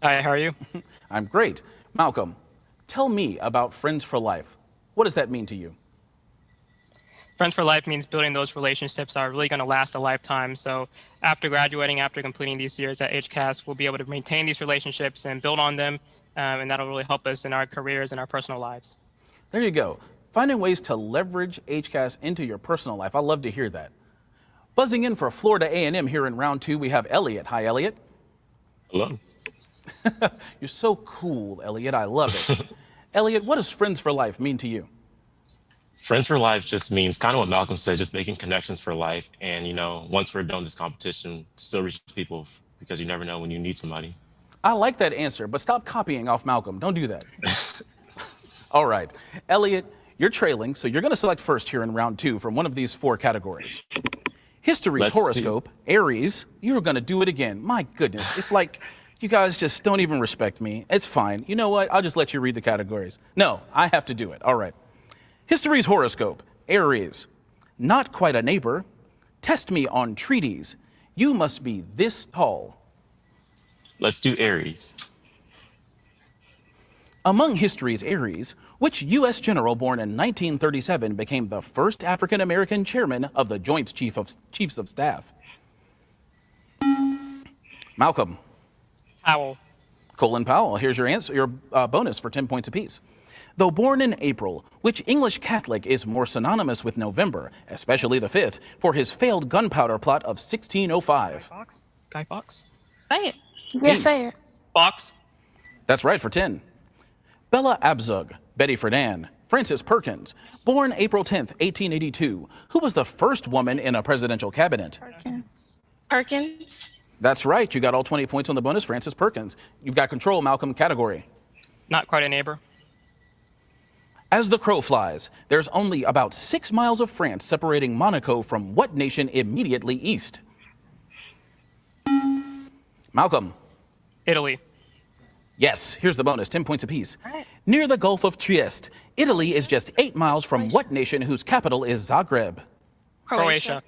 Hi, how are you? I'm great. Malcolm, tell me about Friends for Life. What does that mean to you? Friends for Life means building those relationships that are really going to last a lifetime. So after graduating, after completing these years at HCASC, we'll be able to maintain these relationships and build on them, and that'll really help us in our careers and our personal lives. There you go. Finding ways to leverage HCASC into your personal life. I love to hear that. Buzzing in for Florida A&M here in round two, we have Elliot. Hi, Elliot. Hello. You're so cool, Elliot. I love it. Elliot, what does Friends for Life mean to you? Friends for life just means kind of what Malcolm said, just making connections for life. And, you know, once we're done with this competition, still reach people because you never know when you need somebody. I like that answer, but stop copying off Malcolm. Don't do that. All right. Elliot, you're trailing, so you're going to select first here in round two from one of these four categories. History, horoscope, ARIES. You're going to do it again. My goodness. It's like you guys just don't even respect me. It's fine. You know what? I'll just let you read the categories. No, I have to do it. All right. History's horoscope, ARIES. Not quite a neighbor. Test me on treaties. You must be this tall. Let's do ARIES. Among history's ARIES, which U.S. general born in 1937 became the first African-American chairman of the Joint Chiefs of Staff? Malcolm. Powell. Colin Powell. Here's your answer, your bonus for 10 points apiece. Though born in April, which English Catholic is more synonymous with November, especially the 5th, for his failed gunpowder plot of 1605? Guy Fawkes? Say it. Yes, say it. Fawkes? That's right for 10. Bella Abzug, Betty Friedan, Frances Perkins, born April 10th, 1882, who was the first woman in a presidential cabinet? Perkins. That's right. You got all 20 points on the bonus, Frances Perkins. You've got control, Malcolm. Category. Not quite a neighbor. As the crow flies, there's only about 6 miles of France separating Monaco from what nation immediately east? Malcolm. Italy. Yes, here's the bonus, 10 points apiece. Near the Gulf of Trieste, Italy is just 8 miles from what nation whose capital is Zagreb? Croatia.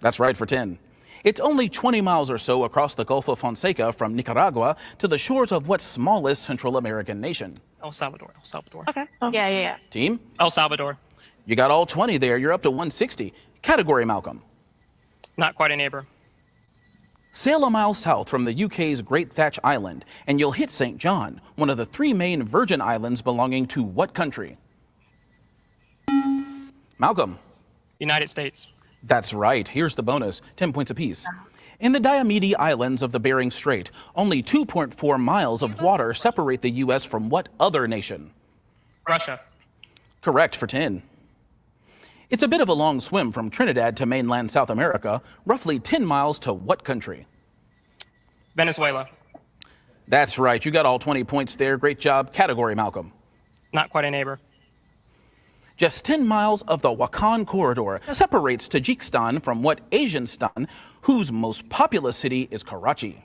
That's right for 10. It's only 20 miles or so across the Gulf of Fonseca from Nicaragua to the shores of what smallest Central American nation? El Salvador. El Salvador. Okay. Yeah. Team? El Salvador. You got all 20 there. You're up to 160. Category, Malcolm. Not quite a neighbor. Sail a mile south from the UK's Great Thatch Island, and you'll hit St. John, one of the 3 main Virgin Islands belonging to what country? Malcolm. United States. That's right. Here's the bonus, 10 points apiece. In the Diomede Islands of the Bering Strait, only 2.4 miles of water separate the U.S. from what other nation? Russia. Correct for 10. It's a bit of a long swim from Trinidad to mainland South America, roughly 10 miles to what country? Venezuela. That's right. You got all 20 points there. Great job. Category, Malcolm. Not quite a neighbor. Just 10 miles of the Wakhan corridor separates Tajikistan from what Asian stan, whose most populous city is Karachi?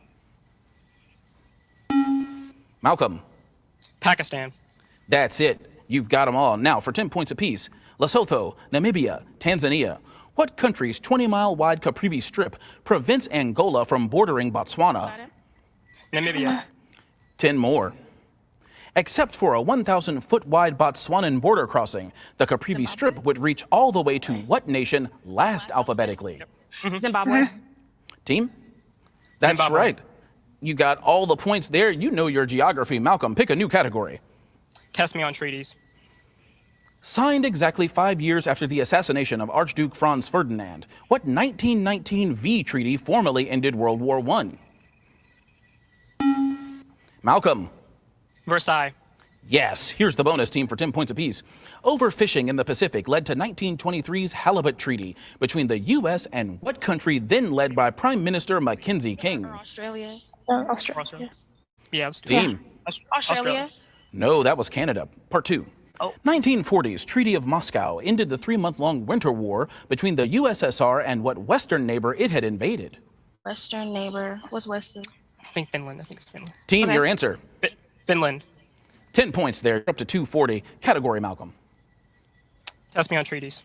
Malcolm. Pakistan. That's it. You've got them all. Now, for 10 points apiece, Lesotho, Namibia, Tanzania. What country's 20-mile-wide Caprivi Strip prevents Angola from bordering Botswana? Namibia. 10 more. Except for a 1,000-foot-wide Botswanan border crossing, the Caprivi Strip would reach all the way to what nation last alphabetically? Zimbabwe. Team? That's Zimbabwe. right. You got all the points there. You know your geography. Malcolm, pick a new category. Test me on treaties. Signed exactly 5 years after the assassination of Archduke Franz Ferdinand, what 1919 V treaty formally ended World War I? Malcolm. Versailles. Yes, here's the bonus team for 10 points apiece. Overfishing in the Pacific led to 1923's Halibut Treaty between the U.S. and what country then led by Prime Minister Mackenzie King? Australia. Australia. Yeah, let's do Team. Australia. No, that was Canada. Part 2. Oh. 1940s Treaty of Moscow ended the 3-month-long winter war between the USSR and what Western neighbor it had invaded? Western neighbor. What's Western? I think Finland. I think it's Finland. Team, Okay. your answer. Finland. 10 points there, up to 240. Category, Malcolm. Test me on treaties.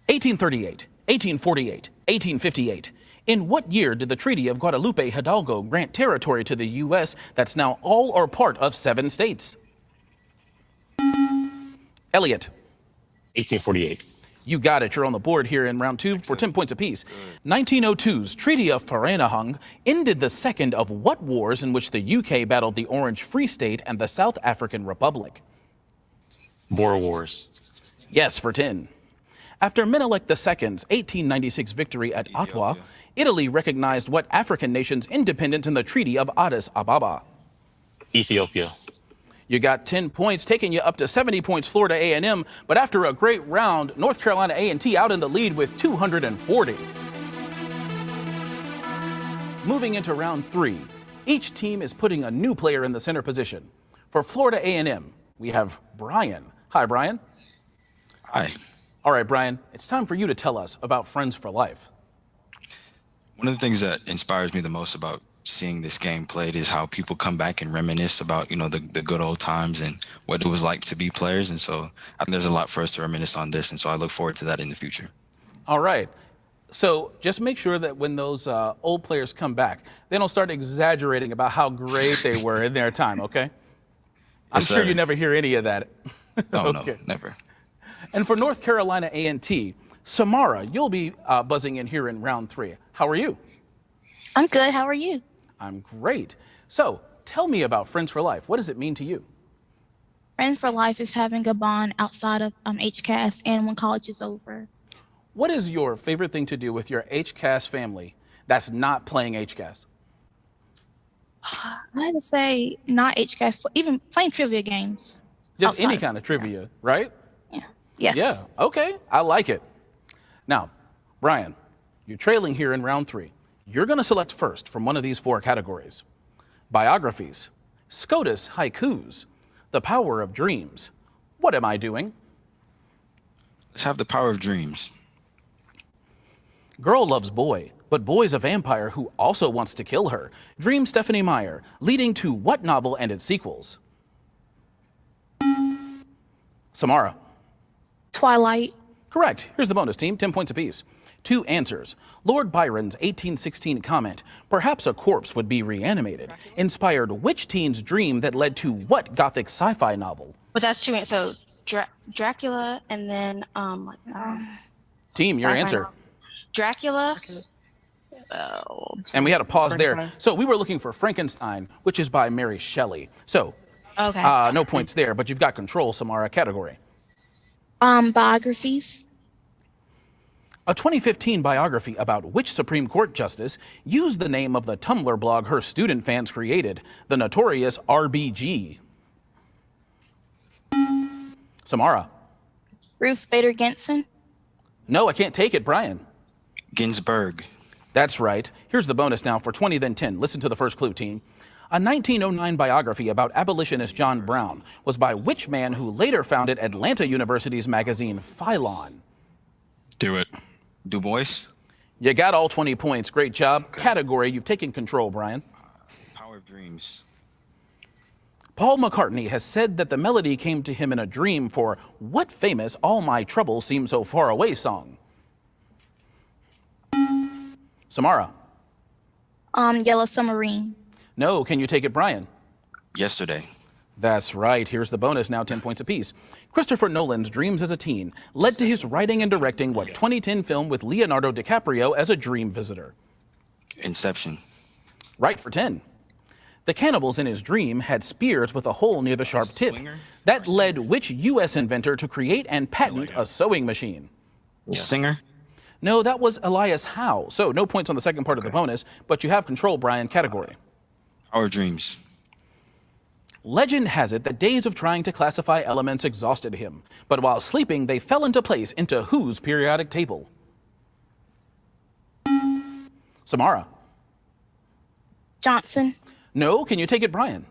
1838, 1848, 1858. In what year did the Treaty of Guadalupe Hidalgo grant territory to the U.S. that's now all or part of 7 states? Elliot. 1848. You got it. You're on the board here in round 2 for 10 points apiece. 1902's Treaty of Faranahung ended the second of what wars in which the UK battled the Orange Free State and the South African Republic? Boer Wars. Yes, for 10. After Menelik II's 1896 victory at Ottawa, Italy recognized what African nation's independence in the Treaty of Addis Ababa? Ethiopia. You got 10 points, taking you up to 70 points, Florida A&M. But after a great round, North Carolina A&T out in the lead with 240. Moving into round 3, each team is putting a new player in the center position. For Florida A&M, we have Brian. Hi, Brian. Hi. All right, Brian, it's time for you to tell us about Friends for Life. One of the things that inspires me the most about seeing this game played is how people come back and reminisce about, the good old times and what it was like to be players. And so I think there's a lot for us to reminisce on this. And so I look forward to that in the future. All right. So just make sure that when those old players come back, they don't start exaggerating about how great they were in their time, okay? I'm Yes, sure sir. you never hear any of that. No, Okay. no, never. And for North Carolina A&T, Samara, you'll be buzzing in here in round 3. How are you? I'm good. How are you? I'm great. So tell me about Friends for Life. What does it mean to you? Friends for Life is having a bond outside of HCASC and when college is over. What is your favorite thing to do with your HCASC family that's not playing HCASC? I had to say not HCASC, even playing trivia games. Just any outside. kind of trivia, right? Yes. Yeah, okay, I like it. Now, Brian, you're trailing here in round 3. You're going to select first from one of these 4 categories: biographies, SCOTUS haikus, the power of dreams. What am I doing? Let's have the power of dreams. Girl loves boy, but boy's a vampire who also wants to kill her. Dream Stephanie Meyer, leading to what novel and its sequels? Samara. Twilight. Correct. Here's the bonus team, 10 points apiece. 2 answers. Lord Byron's 1816 comment, perhaps a corpse would be reanimated, inspired which teen's dream that led to what gothic sci-fi novel? But that's 2 answers. So Dracula and then Team, your sci-fi answer. novel. Dracula. And we had a pause there. So we were looking for Frankenstein, which is by Mary Shelley. So Okay. no points there, but you've got control, Samara. Category. Biographies. A 2015 biography about which Supreme Court justice used the name of the Tumblr blog her student fans created, the notorious RBG. Samara. Ruth Bader Ginsburg. No, I can't take it, Brian. Ginsburg. That's right. Here's the bonus now for 20, then 10. Listen to the first clue, team. A 1909 biography about abolitionist John Brown was by which man who later founded Atlanta University's magazine Phylon? Do it. Du Bois. You got all 20 points. Great job. Category, you've taken control, Brian. Power of dreams. Paul McCartney has said that the melody came to him in a dream for what famous All My Troubles Seem So Far Away song? Samara. Yellow Submarine. No, can you take it, Brian? Yesterday. That's right. Here's the bonus, now 10 points apiece. Christopher Nolan's dreams as a teen led to his writing and directing what 2010 film with Leonardo DiCaprio as a dream visitor? Inception. Right for 10. The cannibals in his dream had spears with a hole near the sharp tip. That led which U.S. inventor to create and patent a sewing machine? Singer? No, that was Elias Howe. So no points on the second part of the bonus, but you have control, Brian. Category. Our dreams. Legend has it that days of trying to classify elements exhausted him, but while sleeping, they fell into place into whose periodic table? Samara. Johnson. No, can you take it, Brian?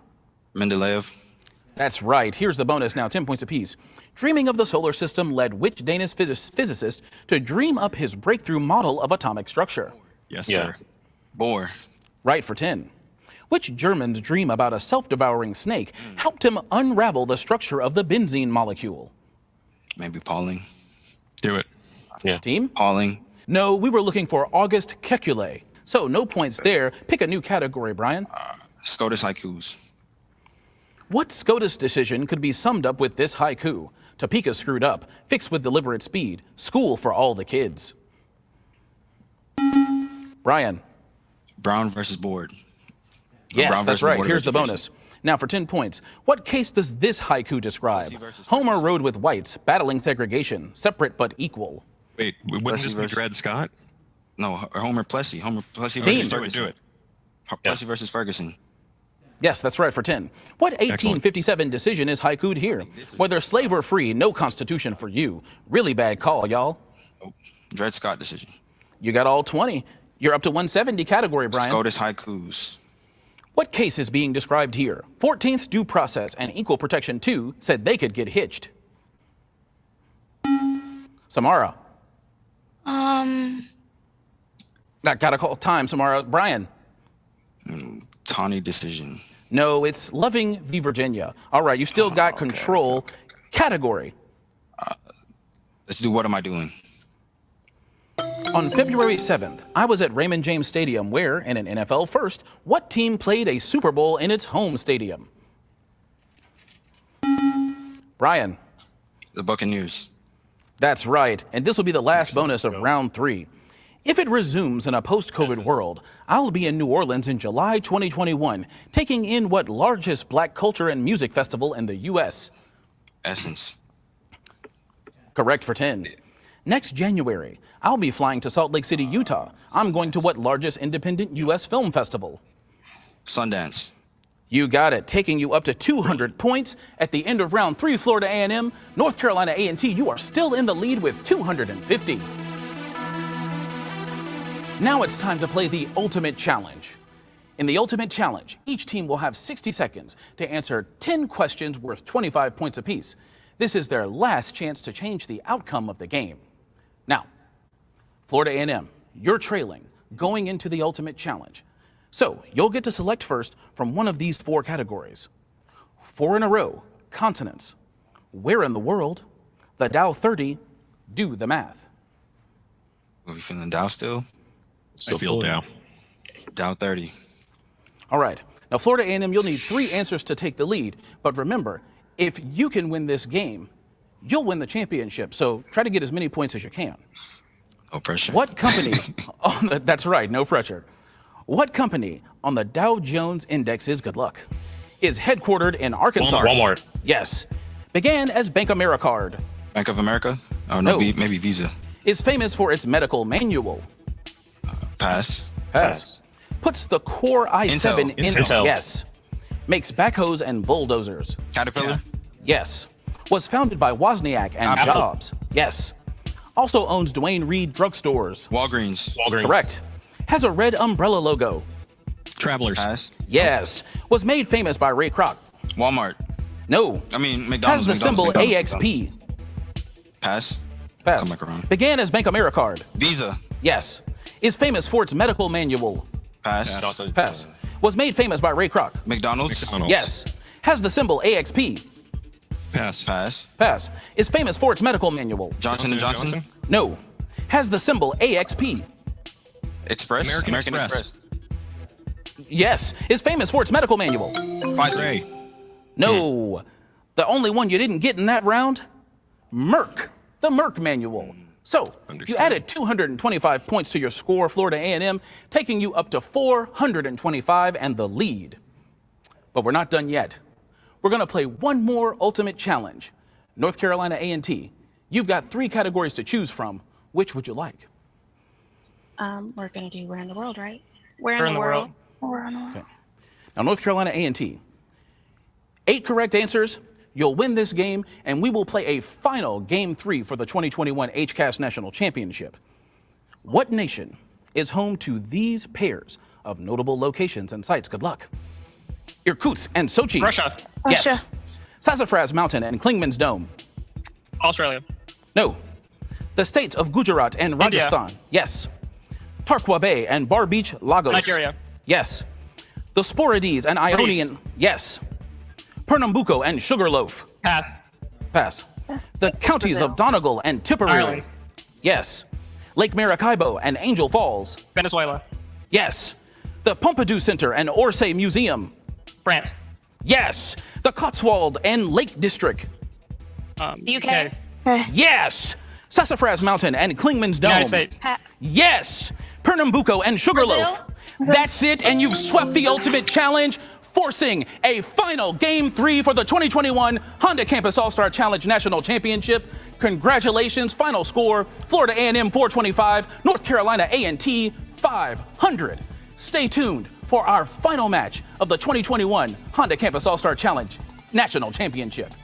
Mendeleev. That's right. Here's the bonus now, 10 points apiece. Dreaming of the solar system led which Danish physicist to dream up his breakthrough model of atomic structure? Yes, sir. Bohr. Right for 10. Which German's dream about a self-devouring snake helped him unravel the structure of the benzene molecule? Maybe Pauling. Do it. Yeah. Team? Pauling. No, we were looking for August Kekule. So no points there. Pick a new category, Brian. SCOTUS haikus. What SCOTUS decision could be summed up with this haiku? Topeka screwed up, fix with deliberate speed, school for all the kids. Brian. Brown versus Board. Yes, Brown that's versus right. Board of Here's the Education. bonus. Now for 10 points. What case does this haiku describe? Homer rode with whites, battling segregation, separate but equal. Wait, wouldn't this be Dred Scott? No, Homer Plessy. Homer Plessy Team. versus Ferguson. Do it. Plessy versus Ferguson. Yes, that's right for 10. What 1857 decision is haiku'd here? Whether slave or free, no constitution for you. Really bad call, y'all. Oh, Dred Scott decision. You got all 20. You're up to 170 category, Brian. SCOTUS haikus. What case is being described here? 14th Due Process and Equal Protection 2 said they could get hitched. Samara. Gotta call time, Samara. Brian. Tawny decision. No, it's Loving v. Virginia. All right, you still got control. Okay. Category. Let's do What Am I Doing? On February 7th, I was at Raymond James Stadium where, in an NFL first, what team played a Super Bowl in its home stadium? Brian. The Buccaneers. That's right, and this will be the last bonus of round 3. If it resumes in a post-COVID world, I'll be in New Orleans in July 2021, taking in what largest black culture and music festival in the U.S.? Essence. Correct for 10. Next January, I'll be flying to Salt Lake City, Utah. I'm going to what largest independent U.S. film festival? Sundance. You got it, taking you up to 200 points. At the end of round 3, Florida A&M, North Carolina A&T, you are still in the lead with 250. Now it's time to play the Ultimate Challenge. In the Ultimate Challenge, each team will have 60 seconds to answer 10 questions worth 25 points apiece. This is their last chance to change the outcome of the game. Now, Florida A&M, you're trailing going into the Ultimate Challenge. So you'll get to select first from one of these 4 categories. 4 in a row, consonants. Where in the world? The Dow 30, do the math. Are we feeling Dow still? I feel Dow. Dow 30. All right. Now, Florida A&M, you'll need 3 answers to take the lead. But remember, if you can win this game, you'll win the championship. So try to get as many points as you can. No pressure. What company, that's right, no pressure. What company on the Dow Jones Index is, good luck, is headquartered in Arkansas? Walmart. Yes. Began as Bank Americard. Bank of America? Oh, no, No. maybe Visa. Is famous for its medical manual. Pass. Pass. Puts the Core i7 in. Intel. Yes. Makes backhoes and bulldozers. Caterpillar? Yes. Was founded by Wozniak and Apple. Jobs. Yes. Also owns Dwayne Reed drugstores. Walgreens. Correct. Has a red umbrella logo. Travelers. Pass. Yes. Was made famous by Ray Kroc. Walmart. No. I mean, McDonald's. Has the symbol McDonald's. AXP. Pass. Pass. Come back around. Began as Bank Americard. Visa. Yes. Is famous for its medical manual. Pass. Johnson. Pass. Was made famous by Ray Kroc. McDonald's. Yes. Has the symbol AXP. Pass. Pass. Pass. Is famous for its medical manual. Johnson & Johnson. No. Has the symbol AXP. Express. American Express. Yes. Is famous for its medical manual. Pfizer. No. The only one you didn't get in that round? Merck. The Merck manual. So, you added 225 points to your score, Florida A&M, taking you up to 425 and the lead. But we're not done yet. We're going to play one more ultimate challenge. North Carolina A&T, you've got 3 categories to choose from. Which would you like? We're going to do Where in the World, right? Where in the World? Where in the World. Okay. Now, North Carolina A&T, 8 correct answers, you'll win this game, and we will play a final Game 3 for the 2021 HCASC National Championship. What nation is home to these pairs of notable locations and sites? Good luck. Irkutsk and Sochi. Russia. Yes. Russia. Sassafras Mountain and Klingman's Dome. Australia. No. The states of Gujarat and Rajasthan. India. Yes. Tarkwa Bay and Bar Beach, Lagos. Nigeria. Yes. The Sporades and Ionian. Greece. Yes. Pernambuco and Sugarloaf. Pass. Pass. The counties Brazil. of Donegal and Tipperary. Ireland. Yes. Lake Maracaibo and Angel Falls. Venezuela. Yes. The Pompidou Center and Orsay Museum. France. Yes. The Cotswold and Lake District. The UK. Yes. Sassafras Mountain and Klingman's Dome. United States. Yes. Pernambuco and Sugarloaf. That's it, and you've swept the ultimate challenge, forcing a final Game 3 for the 2021 Honda Campus All-Star Challenge National Championship. Congratulations. Final score, Florida A&M 425, North Carolina A&T 500. Stay tuned for our final match of the 2021 Honda Campus All-Star Challenge National Championship.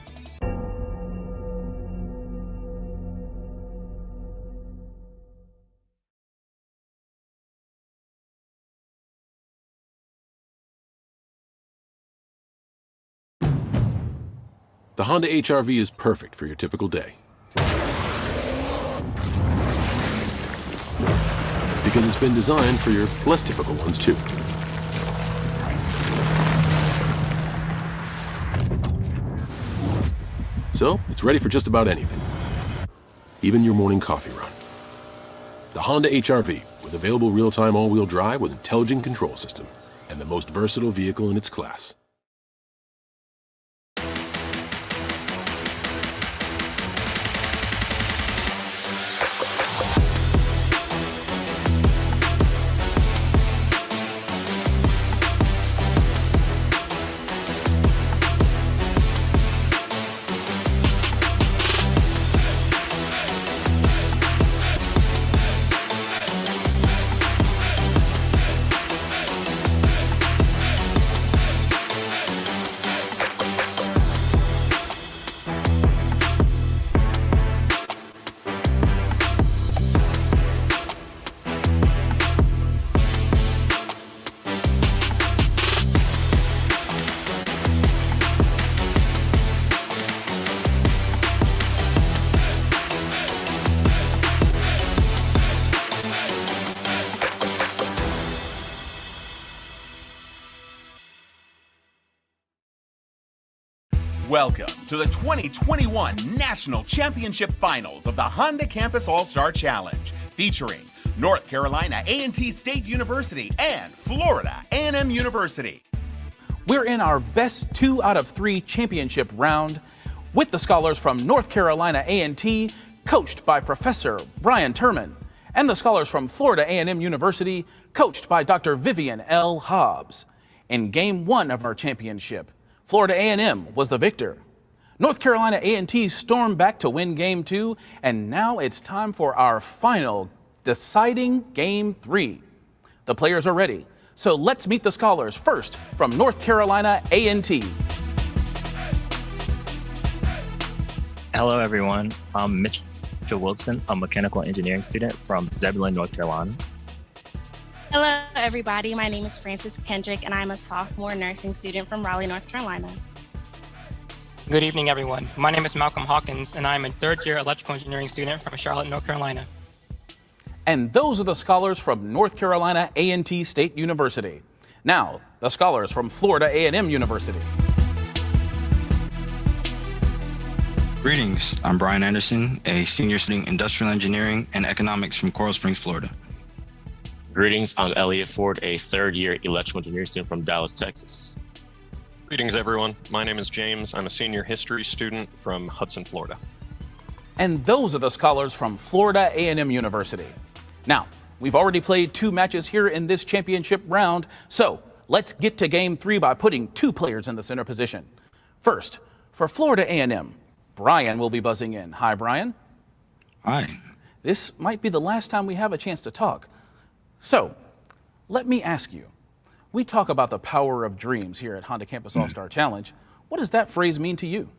The Honda HR-V is perfect for your typical day. Because it's been designed for your less typical ones too. So, it's ready for just about anything. Even your morning coffee run. The Honda HR-V, with available real-time all-wheel drive with intelligent control system, and the most versatile vehicle in its class. Welcome to the 2021 National Championship Finals of the Honda Campus All-Star Challenge, featuring North Carolina A&T State University and Florida A&M University. We're in our best 2 out of 3 championship round with the scholars from North Carolina A&T, coached by Professor Brian Turman, and the scholars from Florida A&M University, coached by Dr. Vivian L. Hobbs. In Game 1 of our championship, Florida A&M was the victor. North Carolina A&T stormed back to win Game 2, and now it's time for our final deciding Game 3. The players are ready, so let's meet the scholars. First, from North Carolina A&T. Hello, everyone. I'm Mitchell Wilson, a mechanical engineering student from Zebulon, North Carolina. Hello, everybody. My name is Frances Kendrick, and I'm a sophomore nursing student from Raleigh, North Carolina. Good evening, everyone. My name is Malcolm Hawkins, and I'm a third-year electrical engineering student from Charlotte, North Carolina. And those are the scholars from North Carolina A&T State University. Now, the scholars from Florida A&M University. Greetings, I'm Brian Anderson, a senior studying industrial engineering and economics from Coral Springs, Florida. Greetings, I'm Elliot Ford, a third-year electrical engineering student from Dallas, Texas. Greetings, everyone. My name is James. I'm a senior history student from Hudson, Florida. And those are the scholars from Florida A&M University. Now, we've already played 2 matches here in this championship round, so Let's get to game 3 by putting 2 players in the center position. First, for Florida A&M, Brian will be buzzing in. Hi, Brian. Hi. This might be the last time we have a chance to talk. So, let me ask you. We talk about the power of dreams here at Honda Campus All-Star Challenge. What does that phrase mean to you?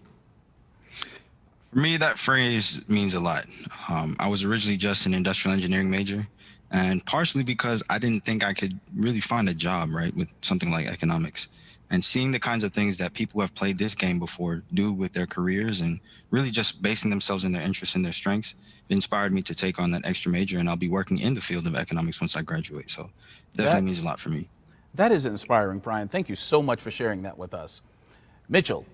For me, that phrase means a lot. I was originally just an industrial engineering major, and partially because I didn't think I could really find a job, right, with something like economics. And seeing the kinds of things that people who have played this game before do with their careers and really just basing themselves in their interests and their strengths inspired me to take on that extra major, and I'll be working in the field of economics once I graduate. So definitely means a lot for me. That is inspiring, Brian. Thank you so much for sharing that with us. Mitchell,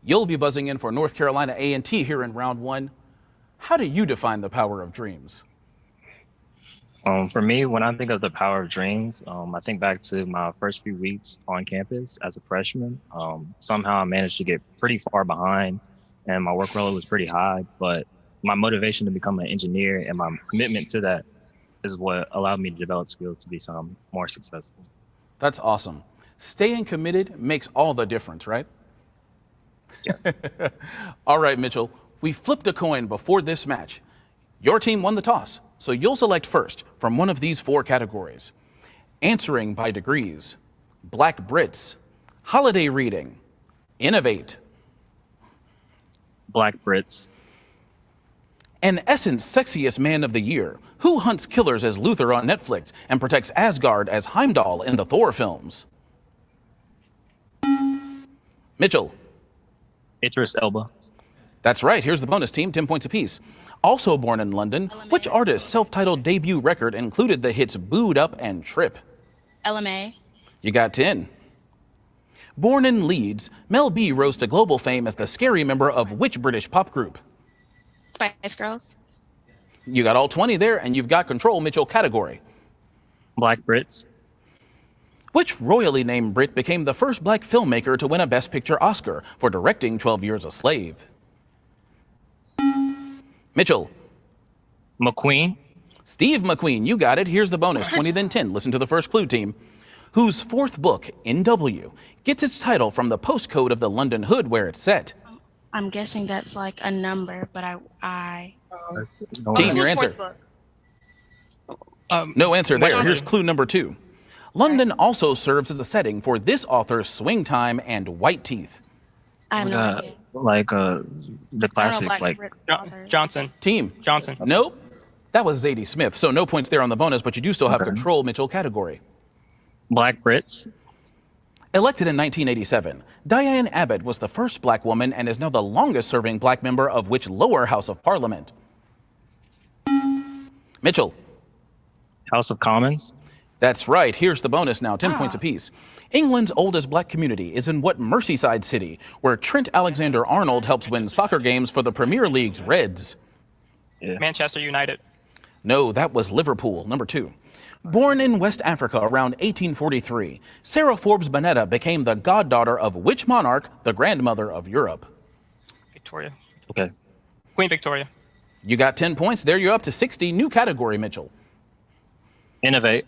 you'll be buzzing in for North Carolina A&T here in round 1. How do you define the power of dreams? For me, when I think of the power of dreams, I think back to my first few weeks on campus as a freshman. Somehow I managed to get pretty far behind and my workload was pretty high, but my motivation to become an engineer and my commitment to that is what allowed me to develop skills to become more successful. That's awesome. Staying committed makes all the difference, right? Yeah. All right, Mitchell, we flipped a coin before this match. Your team won the toss, so you'll select first from one of these 4 categories. Answering by degrees, Black Brits, holiday reading, innovate. Black Brits. An Essence Sexiest Man of the Year, who hunts killers as Luther on Netflix and protects Asgard as Heimdall in the Thor films. Mitchell. Idris Elba. That's right, here's the bonus team, 10 points apiece. Also born in London, which artist's self-titled debut record included the hits Booed Up and Trip? LMA. You got 10. Born in Leeds, Mel B rose to global fame as the scary member of which British pop group? Spice Girls. You got all 20 there, and you've got control, Mitchell. Category. Black Brits. Which royally named Brit became the first black filmmaker to win a Best Picture Oscar for directing 12 Years a Slave? Mitchell. McQueen. Steve McQueen, you got it. Here's the bonus, 20 then 10. Listen to the first clue, team. Whose 4th book, NW, gets its title from the postcode of the London hood where it's set? I'm guessing that's like a number, but Team, your answer. No answer there. Here's clue number 2. London also serves as a setting for this author's Swing Time and White Teeth. I have no idea. Like the classics, like Johnson. Team. Johnson. Nope. That was Zadie Smith, so no points there on the bonus, but you do still have control, Mitchell. Category. Black Brits. Elected in 1987, Diane Abbott was the first black woman and is now the longest-serving black member of which lower house of parliament? Mitchell. House of Commons. That's right. Here's the bonus now, 10 points apiece. England's oldest black community is in what Merseyside city, where Trent Alexander-Arnold helps win soccer games for the Premier League's Reds? Manchester United. No, that was Liverpool, number 2. Born in West Africa around 1843, Sarah Forbes Bonetta became the goddaughter of which monarch, the grandmother of Europe? Victoria. Okay. Queen Victoria. You got 10 points. There you're up to 60. New category, Mitchell. Innovate.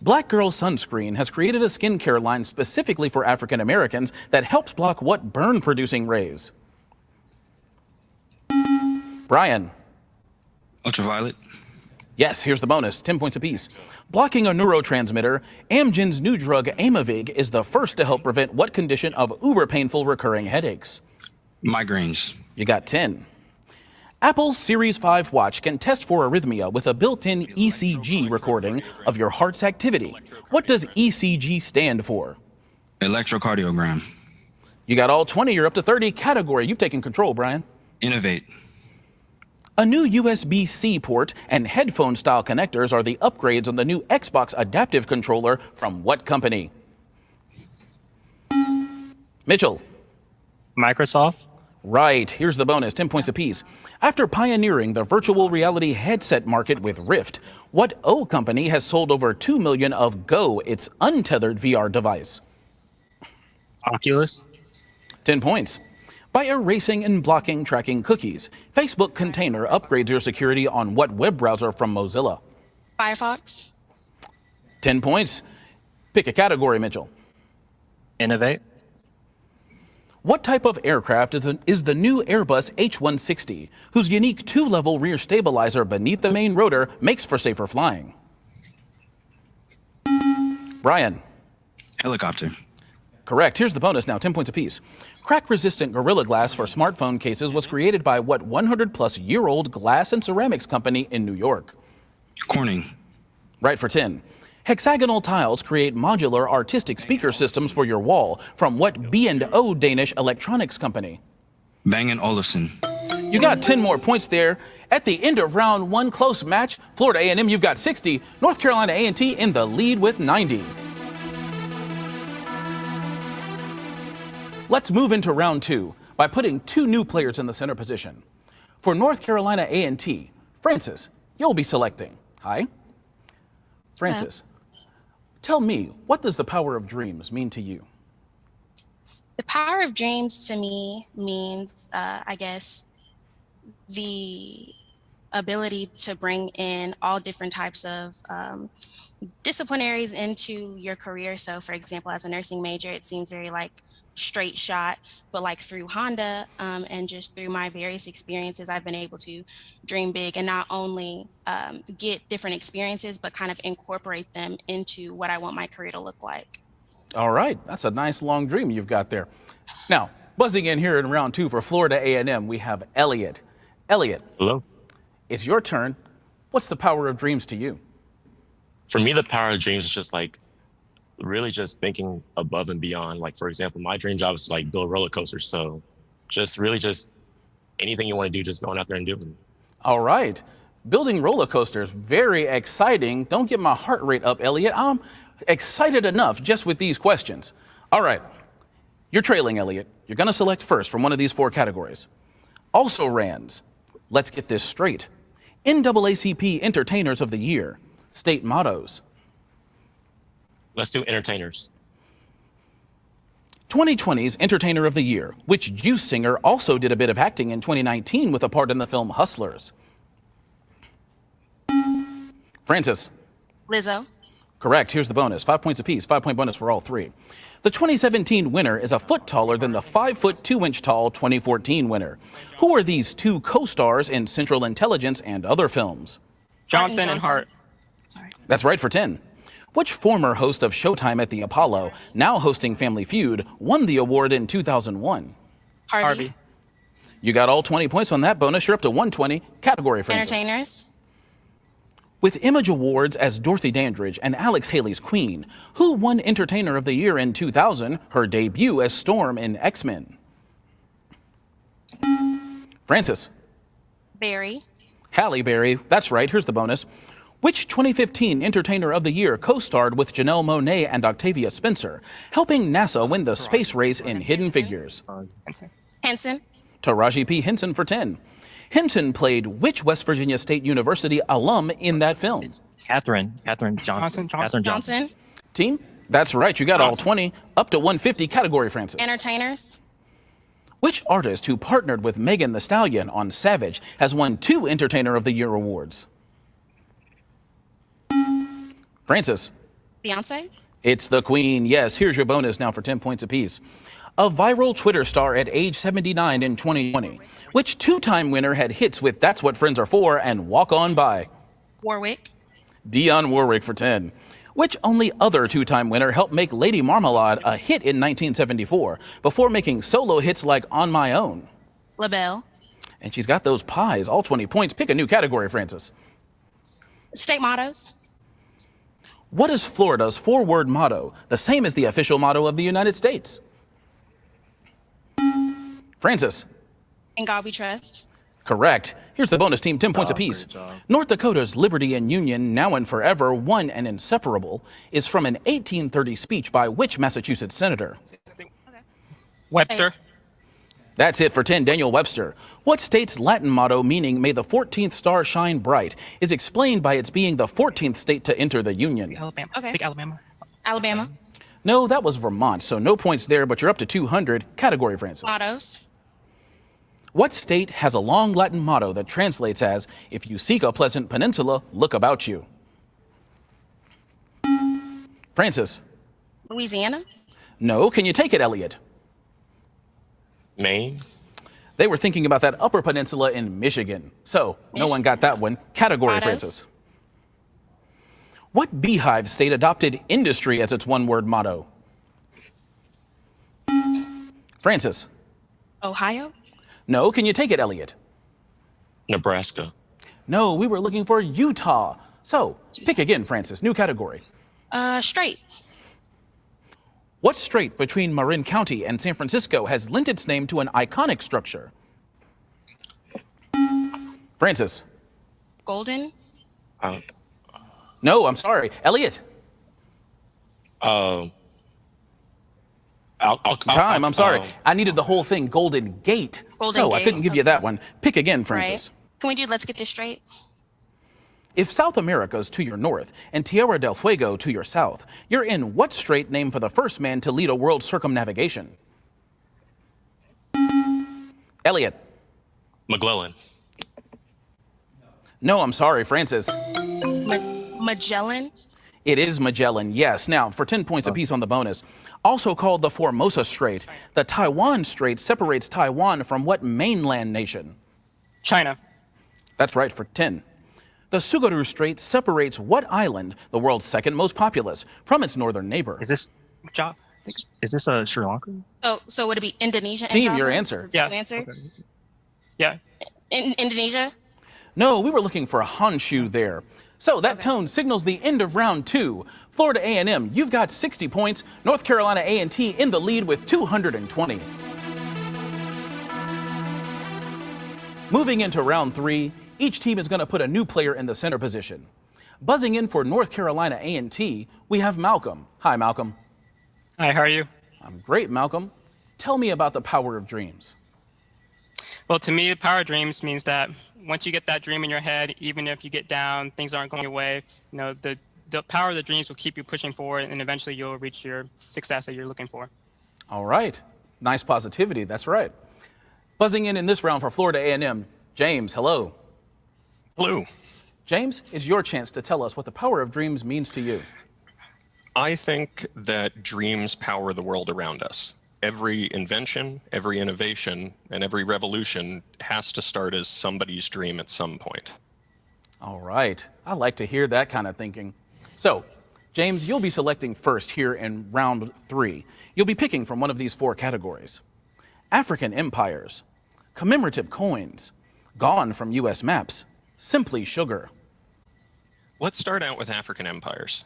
Black Girl Sunscreen has created a skincare line specifically for African Americans that helps block what burn-producing rays? Brian. Ultraviolet. Yes, here's the bonus, 10 points apiece. Blocking a neurotransmitter, Amgen's new drug Aimovig is the first to help prevent what condition of uber painful recurring headaches? Migraines. You got 10. Apple's Series 5 watch can test for arrhythmia with a built-in ECG recording of your heart's activity. What does ECG stand for? Electrocardiogram. You got all 20, you're up to 30. Category, you've taken control, Brian. Innovate. A new USB-C port and headphone-style connectors are the upgrades on the new Xbox adaptive controller from what company? Mitchell. Microsoft. Right, here's the bonus, 10 points apiece. After pioneering the virtual reality headset market with Rift, what O company has sold over 2 million of Go, its untethered VR device? Oculus. 10 points. By erasing and blocking tracking cookies, Facebook Container upgrades your security on what web browser from Mozilla? Firefox. 10 points. Pick a category, Mitchell. Innovate. What type of aircraft is the new Airbus H160, whose unique two-level rear stabilizer beneath the main rotor makes for safer flying? Brian. Helicopter. Correct. Here's the bonus now, 10 points apiece. Crack-resistant Gorilla Glass for smartphone cases was created by what 100-plus-year-old glass and ceramics company in New York? Corning. Right for 10. Hexagonal tiles create modular artistic speaker systems for your wall from what B&O Danish electronics company? Bang & Olufsen. You got 10 more points there. At the end of round one, close match. Florida A&M, you've got 60. North Carolina A&T in the lead with 90. Let's move into round two by putting two new players in the center position. For North Carolina A&T, Francis, you'll be selecting. Hi. Francis, tell me, what does the power of dreams mean to you? The power of dreams to me means, I guess, the ability to bring in all different types of disciplinaries into your career. So for example, as a nursing major, it seems very like straight shot, but like through Honda and just through my various experiences, I've been able to dream big and not only get different experiences, but kind of incorporate them into what I want my career to look like. All right, that's a nice long dream you've got there. Now, buzzing in here in round two for Florida A&M, we have Elliot. Elliot. Hello. It's your turn. What's the power of dreams to you? For me, the power of dreams is just like really just thinking above and beyond. Like, for example, my dream job is to like build roller coasters. So just really just anything you want to do, just going out there and doing it. All right. Building roller coasters, very exciting. Don't get my heart rate up, Elliot. I'm excited enough just with these questions. All right. You're trailing, Elliot. You're going to select first from one of these four categories. Also Rands. Let's get this straight. NAACP Entertainers of the Year. State mottos. Let's do entertainers. 2020's Entertainer of the Year, which Juice singer also did a bit of acting in 2019 with a part in the film Hustlers. Francis. Lizzo. Correct. Here's the bonus. 5 points apiece. 5-point bonus for all three. The 2017 winner is a foot taller than the 5'2" tall 2014 winner. Who are these two co-stars in Central Intelligence and other films? Johnson and Hart. That's right for 10. Which former host of Showtime at the Apollo, now hosting Family Feud, won the award in 2001? Harvey. You got all 20 points on that bonus. You're up to 120. Category, Francis. Entertainers. With Image Awards as Dorothy Dandridge and Alex Haley's Queen, who won Entertainer of the Year in 2000, her debut as Storm in X-Men? Francis. Barry. Halle Berry. That's right. Here's the bonus. Which 2015 Entertainer of the Year co-starred with Janelle Monáe and Octavia Spencer, helping NASA win the space race in Hidden Figures? Henson. Taraji P. Henson for 10. Henson played which West Virginia State University alum in that film? Catherine Johnson. Catherine Johnson. Team? That's right. You got all 20. Up to 150. Category, Francis. Entertainers. Which artist who partnered with Megan Thee Stallion on Savage has won 2 Entertainer of the Year awards? Francis. Beyonce. It's the Queen. Yes, here's your bonus now for 10 points apiece. A viral Twitter star at age 79 in 2020. Which 2-time winner had hits with That's What Friends Are For and Walk On By? Warwick. Dionne Warwick for 10. Which only other 2-time winner helped make Lady Marmalade a hit in 1974 before making solo hits like On My Own? LaBelle. And she's got those pies, all 20 points. Pick a new category, Francis. State mottos. What is Florida's 4-word motto, the same as the official motto of the United States? Francis. In God we trust. Correct. Here's the bonus team, 10 points apiece. North Dakota's Liberty and Union, now and forever, one and inseparable, is from an 1830 speech by which Massachusetts senator? Webster. That's it for 10, Daniel Webster. What state's Latin motto meaning may the 14th star shine bright is explained by its being the 14th state to enter the Union? Alabama. Okay. I think Alabama. Alabama. No, that was Vermont, so no points there, but you're up to 200. Category, Francis. Mottos. What state has a long Latin motto that translates as, if you seek a pleasant peninsula, look about you? Francis. Louisiana? No, can you take it, Elliot? Maine? They were thinking about that upper peninsula in Michigan. So, no one got that one. Category, Autos. Francis. What beehive state adopted industry as its one-word motto? Francis? Ohio? No, can you take it, Elliot? Nebraska. No, we were looking for Utah. So, pick again, Francis. New category. Straight. What strait between Marin County and San Francisco has lent its name to an iconic structure? Francis? Golden? No, I'm sorry. Elliot? Time, I'm sorry. I needed the whole thing, Golden Gate. Golden so I Gate. couldn't give you that one. Pick again, Francis. Right. Can we do let's get this straight? If South America's to your north and Tierra del Fuego to your south, you're in what strait named for the first man to lead a world circumnavigation? Elliot? McClellan. No, I'm sorry, Francis. Magellan? It is Magellan, yes. Now, for 10 points apiece on the bonus. Also called the Formosa Strait, the Taiwan Strait separates Taiwan from what mainland nation? China. That's right, for 10. The Tsugaru Strait separates what island, the world's second most populous, from its northern neighbor? Is this Sri Lanka? Oh, so would it be Indonesia? and Team, Java? your answer. Is it two answer? Okay. Yeah. Indonesia? No, we were looking for Honshu there. So that tone signals the end of round 2. Florida A&M, you've got 60 points. North Carolina A&T in the lead with 220. Moving into round 3, each team is going to put a new player in the center position. Buzzing in for North Carolina A&T, we have Malcolm. Hi, Malcolm. Hi, how are you? I'm great, Malcolm. Tell me about the power of dreams. Well, to me, the power of dreams means that once you get that dream in your head, even if you get down, things aren't going your way, the power of the dreams will keep you pushing forward, and eventually you'll reach your success that you're looking for. All right. Nice positivity. That's right. Buzzing in this round for Florida A&M, James, hello. Hello. James, it's your chance to tell us what the power of dreams means to you. I think that dreams power the world around us. Every invention, every innovation, and every revolution has to start as somebody's dream at some point. All right. I like to hear that kind of thinking. So, James, you'll be selecting first here in round 3. You'll be picking from one of these 4 categories. African empires, commemorative coins, gone from U.S. maps, simply sugar. Let's start out with African empires.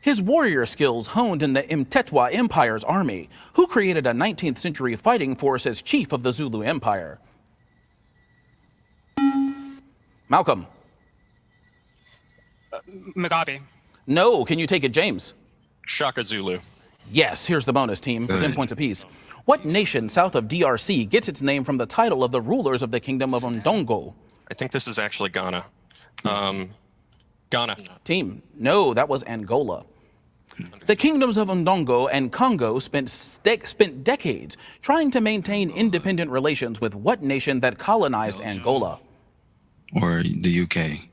His warrior skills honed in the Mtetwa Empire's army, who created a 19th century fighting force as chief of the Zulu Empire. Malcolm. Mugabe. No, can you take it, James? Shaka Zulu. Yes, here's the bonus team for 10 points apiece. What nation south of DRC gets its name from the title of the rulers of the kingdom of Ndongo? I think this is actually Ghana. Ghana. Team, no, that was Angola. The kingdoms of Ndongo and Congo spent decades trying to maintain independent relations with what nation that colonized Angola? Or the UK?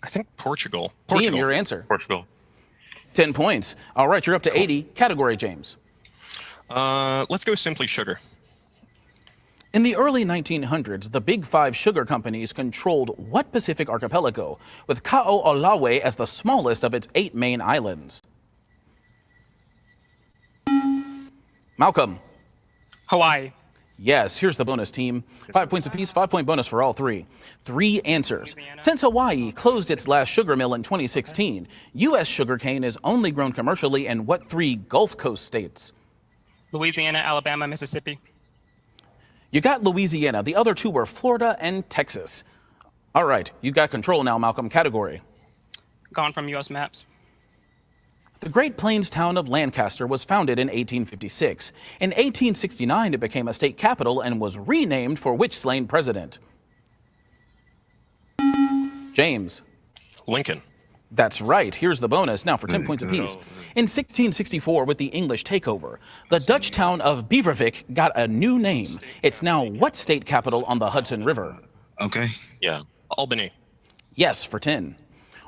I think Portugal. Team, your answer. Portugal. 10 points. All right, you're up to 80. Category, James. Let's go simply sugar. In the early 1900s, the Big Five sugar companies controlled what Pacific archipelago, with Ka'o-Olawe as the smallest of its 8 main islands? Malcolm. Hawaii. Yes, here's the bonus team. 5 points apiece, 5-point bonus for all 3. 3 answers. Since Hawaii closed its last sugar mill in 2016, U.S. sugarcane is only grown commercially in what 3 Gulf Coast states? Louisiana, Alabama, Mississippi. You got Louisiana. The other 2 were Florida and Texas. All right, you've got control now, Malcolm. Category. Gone from U.S. maps. The Great Plains town of Lancaster was founded in 1856. In 1869, it became a state capital and was renamed for which slain president? James. Lincoln. That's right. Here's the bonus. Now for 10 points apiece. In 1664, with the English takeover, the Dutch town of Beverwijk got a new name. It's now what state capital on the Hudson River? Okay. Yeah. Albany. Yes, for 10.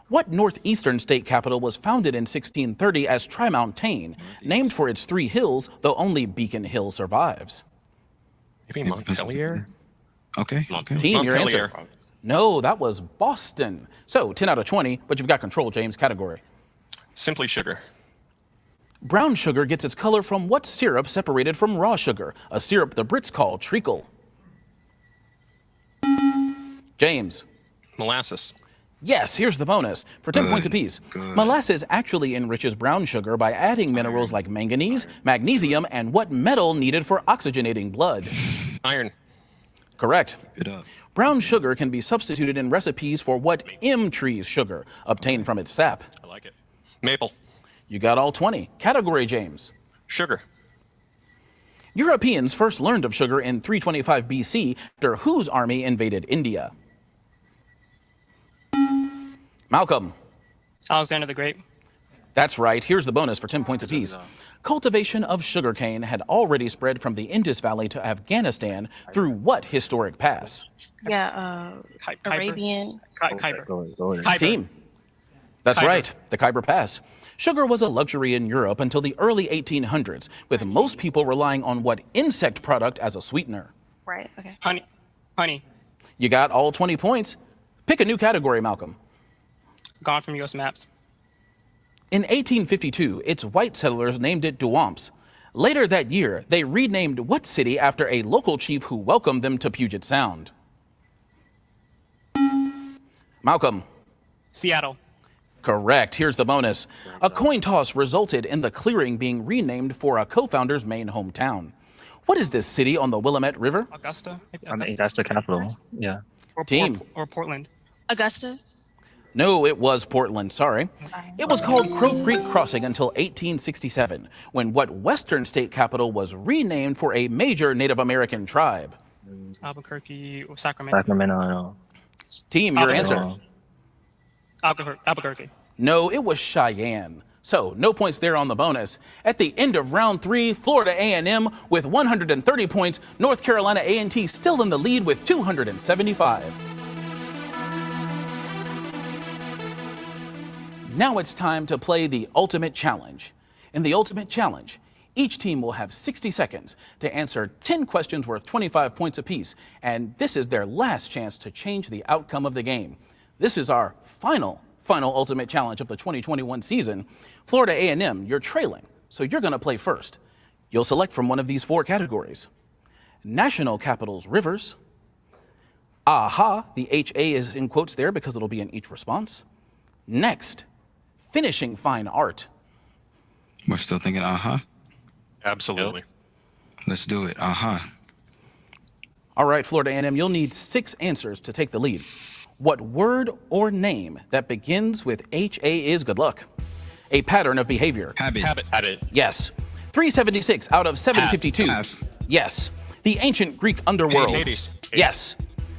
What northeastern state capital was founded in 1630 as Trimontaine, named for its 3 hills, though only Beacon Hill survives? Maybe Montpellier? Okay. Team, your Montpellier. answer. No, that was Boston. So 10 out of 20, but you've got control, James. Category. Simply sugar. Brown sugar gets its color from what syrup separated from raw sugar? A syrup the Brits call treacle. James. Molasses. Yes, here's the bonus. For 10 points apiece. Molasses actually enriches brown sugar by adding minerals like manganese, magnesium, and what metal needed for oxygenating blood? Iron. Correct. Good up. Brown sugar can be substituted in recipes for what tree's sugar, obtained from its sap? I like it. Maple. You got all 20. Category, James. Sugar. Europeans first learned of sugar in 325 BC after whose army invaded India? Malcolm. Alexander the Great. That's right. Here's the bonus for 10 points apiece. Cultivation of sugarcane had already spread from the Indus Valley to Afghanistan through what historic pass? Yeah, Arabian. Khyber. Team. That's Khyber. right, the Khyber Pass. Sugar was a luxury in Europe until the early 1800s, with most people relying on what insect product as a sweetener? Right, okay. Honey. You got all 20 points. Pick a new category, Malcolm. Gone from U.S. maps. In 1852, its white settlers named it Duwamps. Later that year, they renamed what city after a local chief who welcomed them to Puget Sound? Malcolm. Seattle. Correct. Here's the bonus. A coin toss resulted in the clearing being renamed for a co-founder's main hometown. What is this city on the Willamette River? Augusta. I mean, that's the capital. Yeah. Team. Or Portland. Augusta. No, it was Portland, sorry. It was called Crow Creek Crossing until 1867, when what western state capital was renamed for a major Native American tribe? Albuquerque or Sacramento. Sacramento. Team, your answer. Albuquerque. No, it was Cheyenne. So, no points there on the bonus. At the end of round 3, Florida A&M with 130 points, North Carolina A&T still in the lead with 275. Now it's time to play the Ultimate Challenge. In the Ultimate Challenge, each team will have 60 seconds to answer 10 questions worth 25 points apiece, and this is their last chance to change the outcome of the game. This is our final Ultimate Challenge of the 2021 season. Florida A&M, you're trailing, so you're going to play first. You'll select from one of these 4 categories. National Capitals Rivers. Aha, the HA is in quotes there because it'll be in each response. Next, finishing fine art. We're still thinking, Absolutely. Let's do it. All right, Florida A&M, you'll need 6 answers to take the lead. What word or name that begins with HA is, good luck? A pattern of behavior. Habit. Yes. 376 out of 752. Yes. The ancient Greek underworld. Hades. Yes.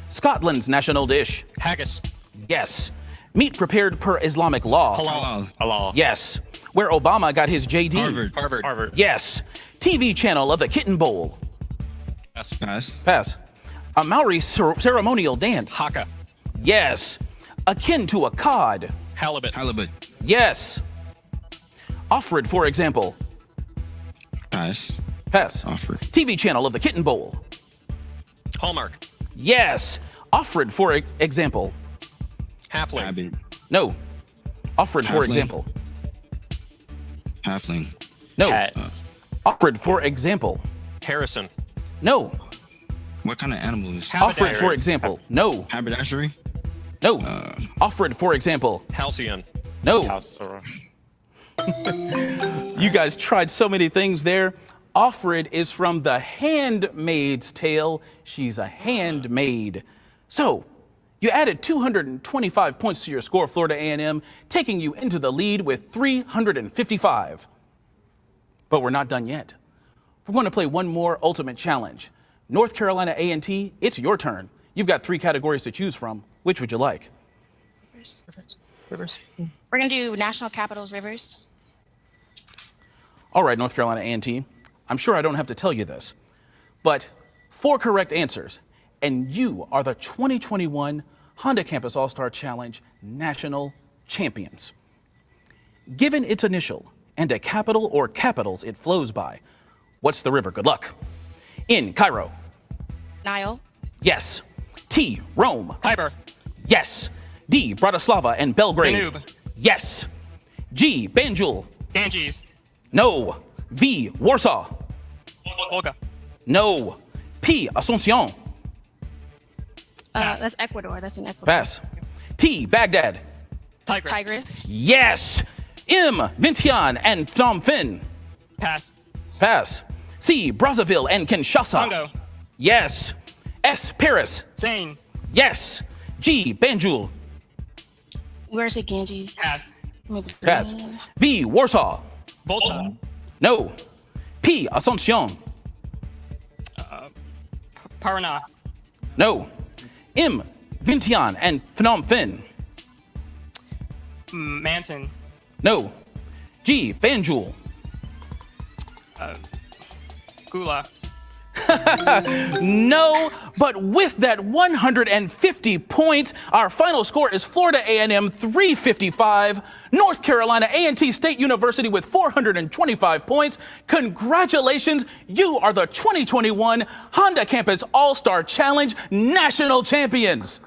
Scotland's national dish. Haggis. Yes. Meat prepared per Islamic law. Halal. Yes. Where Obama got his JD. Harvard. Yes. TV channel of the Kitten Bowl. Pass. A Maori ceremonial dance. Haka. Yes. Akin to a cod. Halibut. Yes. Offred, for example. Pass. Offred. TV channel of the Kitten Bowl. Hallmark. Yes. Offred, for example. Halfling. No. Offred, for Halfling. example. Halfling. No. Offred, for example. Harrison. No. What kind of animal is Offred, for example. No. haberdashery? No. Offred, for example. Halcyon. No. You guys tried so many things there. Offred is from The Handmaid's Tale. She's a handmaid. So, you added 225 points to your score, Florida A&M, taking you into the lead with 355. But we're not done yet. We're going to play one more Ultimate Challenge. North Carolina A&T, it's your turn. You've got 3 categories to choose from. Which would you like? Rivers. We're going to do National Capitals Rivers. All right, North Carolina A&T, I'm sure I don't have to tell you this, but 4 correct answers, and you are the 2021 Honda Campus All-Star Challenge National champions. Given its initial and a capital or capitals it flows by, what's the river? Good luck. N, Cairo. Nile. Yes. T, Rome. Tiber. Yes. D, Bratislava and Belgrade. Danube. Yes. G, Banjul. Ganges. No. V, Warsaw. Volga. No. P, Asuncion. That's Ecuador. That's in Ecuador. Pass. T, Baghdad. Tigris. Yes. M, Vientiane and Phnom Penh. Pass. Pass. C, Brazzaville and Kinshasa. Congo. Yes. S, Paris. Seine. Yes. G, Banjul. Where's it, Ganges? Pass. Pass. V, Warsaw. Volta. No. P, Asuncion. Paraná. No. M, Vientiane and Phnom Penh. Manton. No. G, Banjul. Gula. No, but with that 150 points, our final score is Florida A&M 355, North Carolina A&T State University with 425 points. Congratulations, you are the 2021 Honda Campus All-Star Challenge National Champions.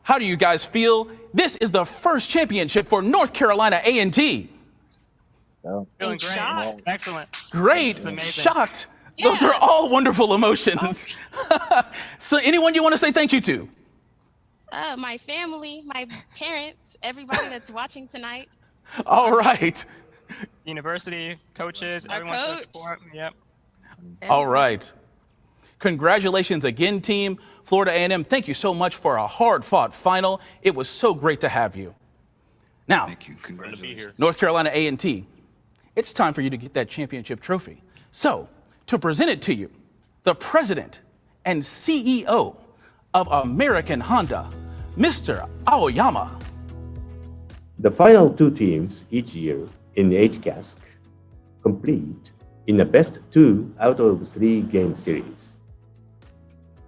How do you guys feel? This is the first championship for North Carolina A&T. Feeling great. Shocked. Excellent. Great. This is amazing. Shocked. Those are all wonderful emotions. So anyone you want to say thank you to? My family, my parents, everybody that's watching tonight. All right. University, coaches, Our everyone for coach. support. Yep. All right. Congratulations again, team. Florida A&M, thank you so much for a hard-fought final. It was so great to have you. Now, Thank you. Congratulations. North Carolina A&T, it's time for you to get that championship trophy. So, to present it to you, the president and CEO of American Honda, Mr. Aoyama. The final two teams each year in the HCASC compete in a best 2 out of 3 game series.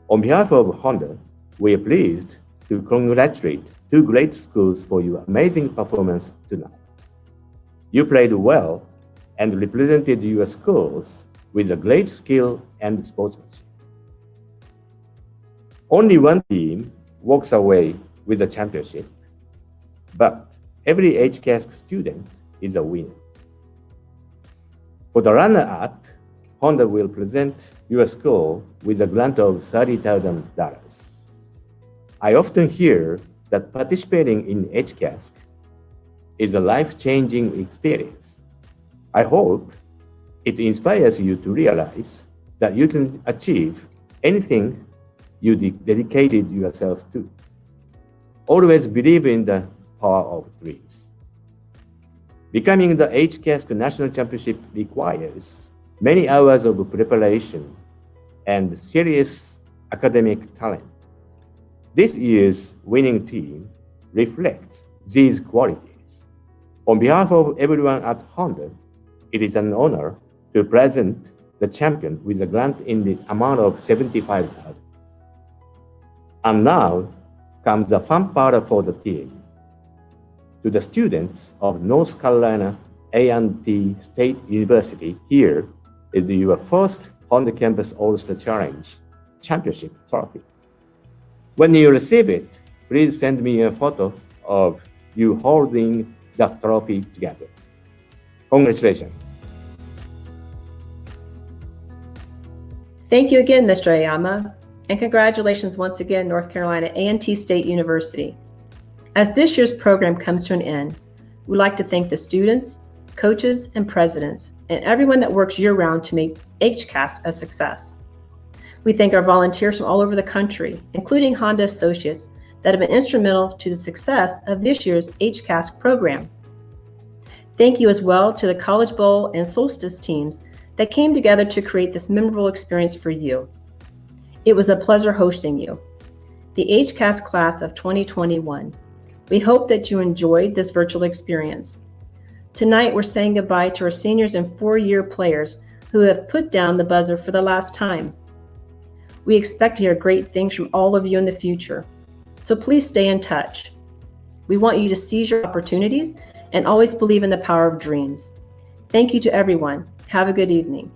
On behalf of Honda, we are pleased to congratulate 2 great schools for your amazing performance tonight. You played well and represented your schools with a great skill and sportsmanship. Only one team walks away with the championship, but every HCASC student is a winner. For the runner-up, Honda will present your school with a grant of $30,000. I often hear that participating in HCASC is a life-changing experience. I hope it inspires you to realize that you can achieve anything you dedicated yourself to. Always believe in the power of dreams. Becoming the HCASC National Championship requires many hours of preparation and serious academic talent. This year's winning team reflects these qualities. On behalf of everyone at Honda, it is an honor to present the champion with a grant in the amount of $75,000. And now comes the fun part for the team. To the students of North Carolina A&T State University, here is your first Honda Campus All-Star Challenge Championship trophy. When you receive it, please send me a photo of you holding the trophy together. Congratulations. Thank you again, Mr. Ayama, and congratulations once again, North Carolina A&T State University. As this year's program comes to an end, we'd like to thank the students, coaches, and presidents, and everyone that works year-round to make HCASC a success. We thank our volunteers from all over the country, including Honda associates that have been instrumental to the success of this year's HCASC program. Thank you as well to the College Bowl and Solstice teams that came together to create this memorable experience for you. It was a pleasure hosting you. The HCASC class of 2021. We hope that you enjoyed this virtual experience. Tonight, we're saying goodbye to our seniors and 4-year players who have put down the buzzer for the last time. We expect to hear great things from all of you in the future, so please stay in touch. We want you to seize your opportunities and always believe in the power of dreams. Thank you to everyone. Have a good evening.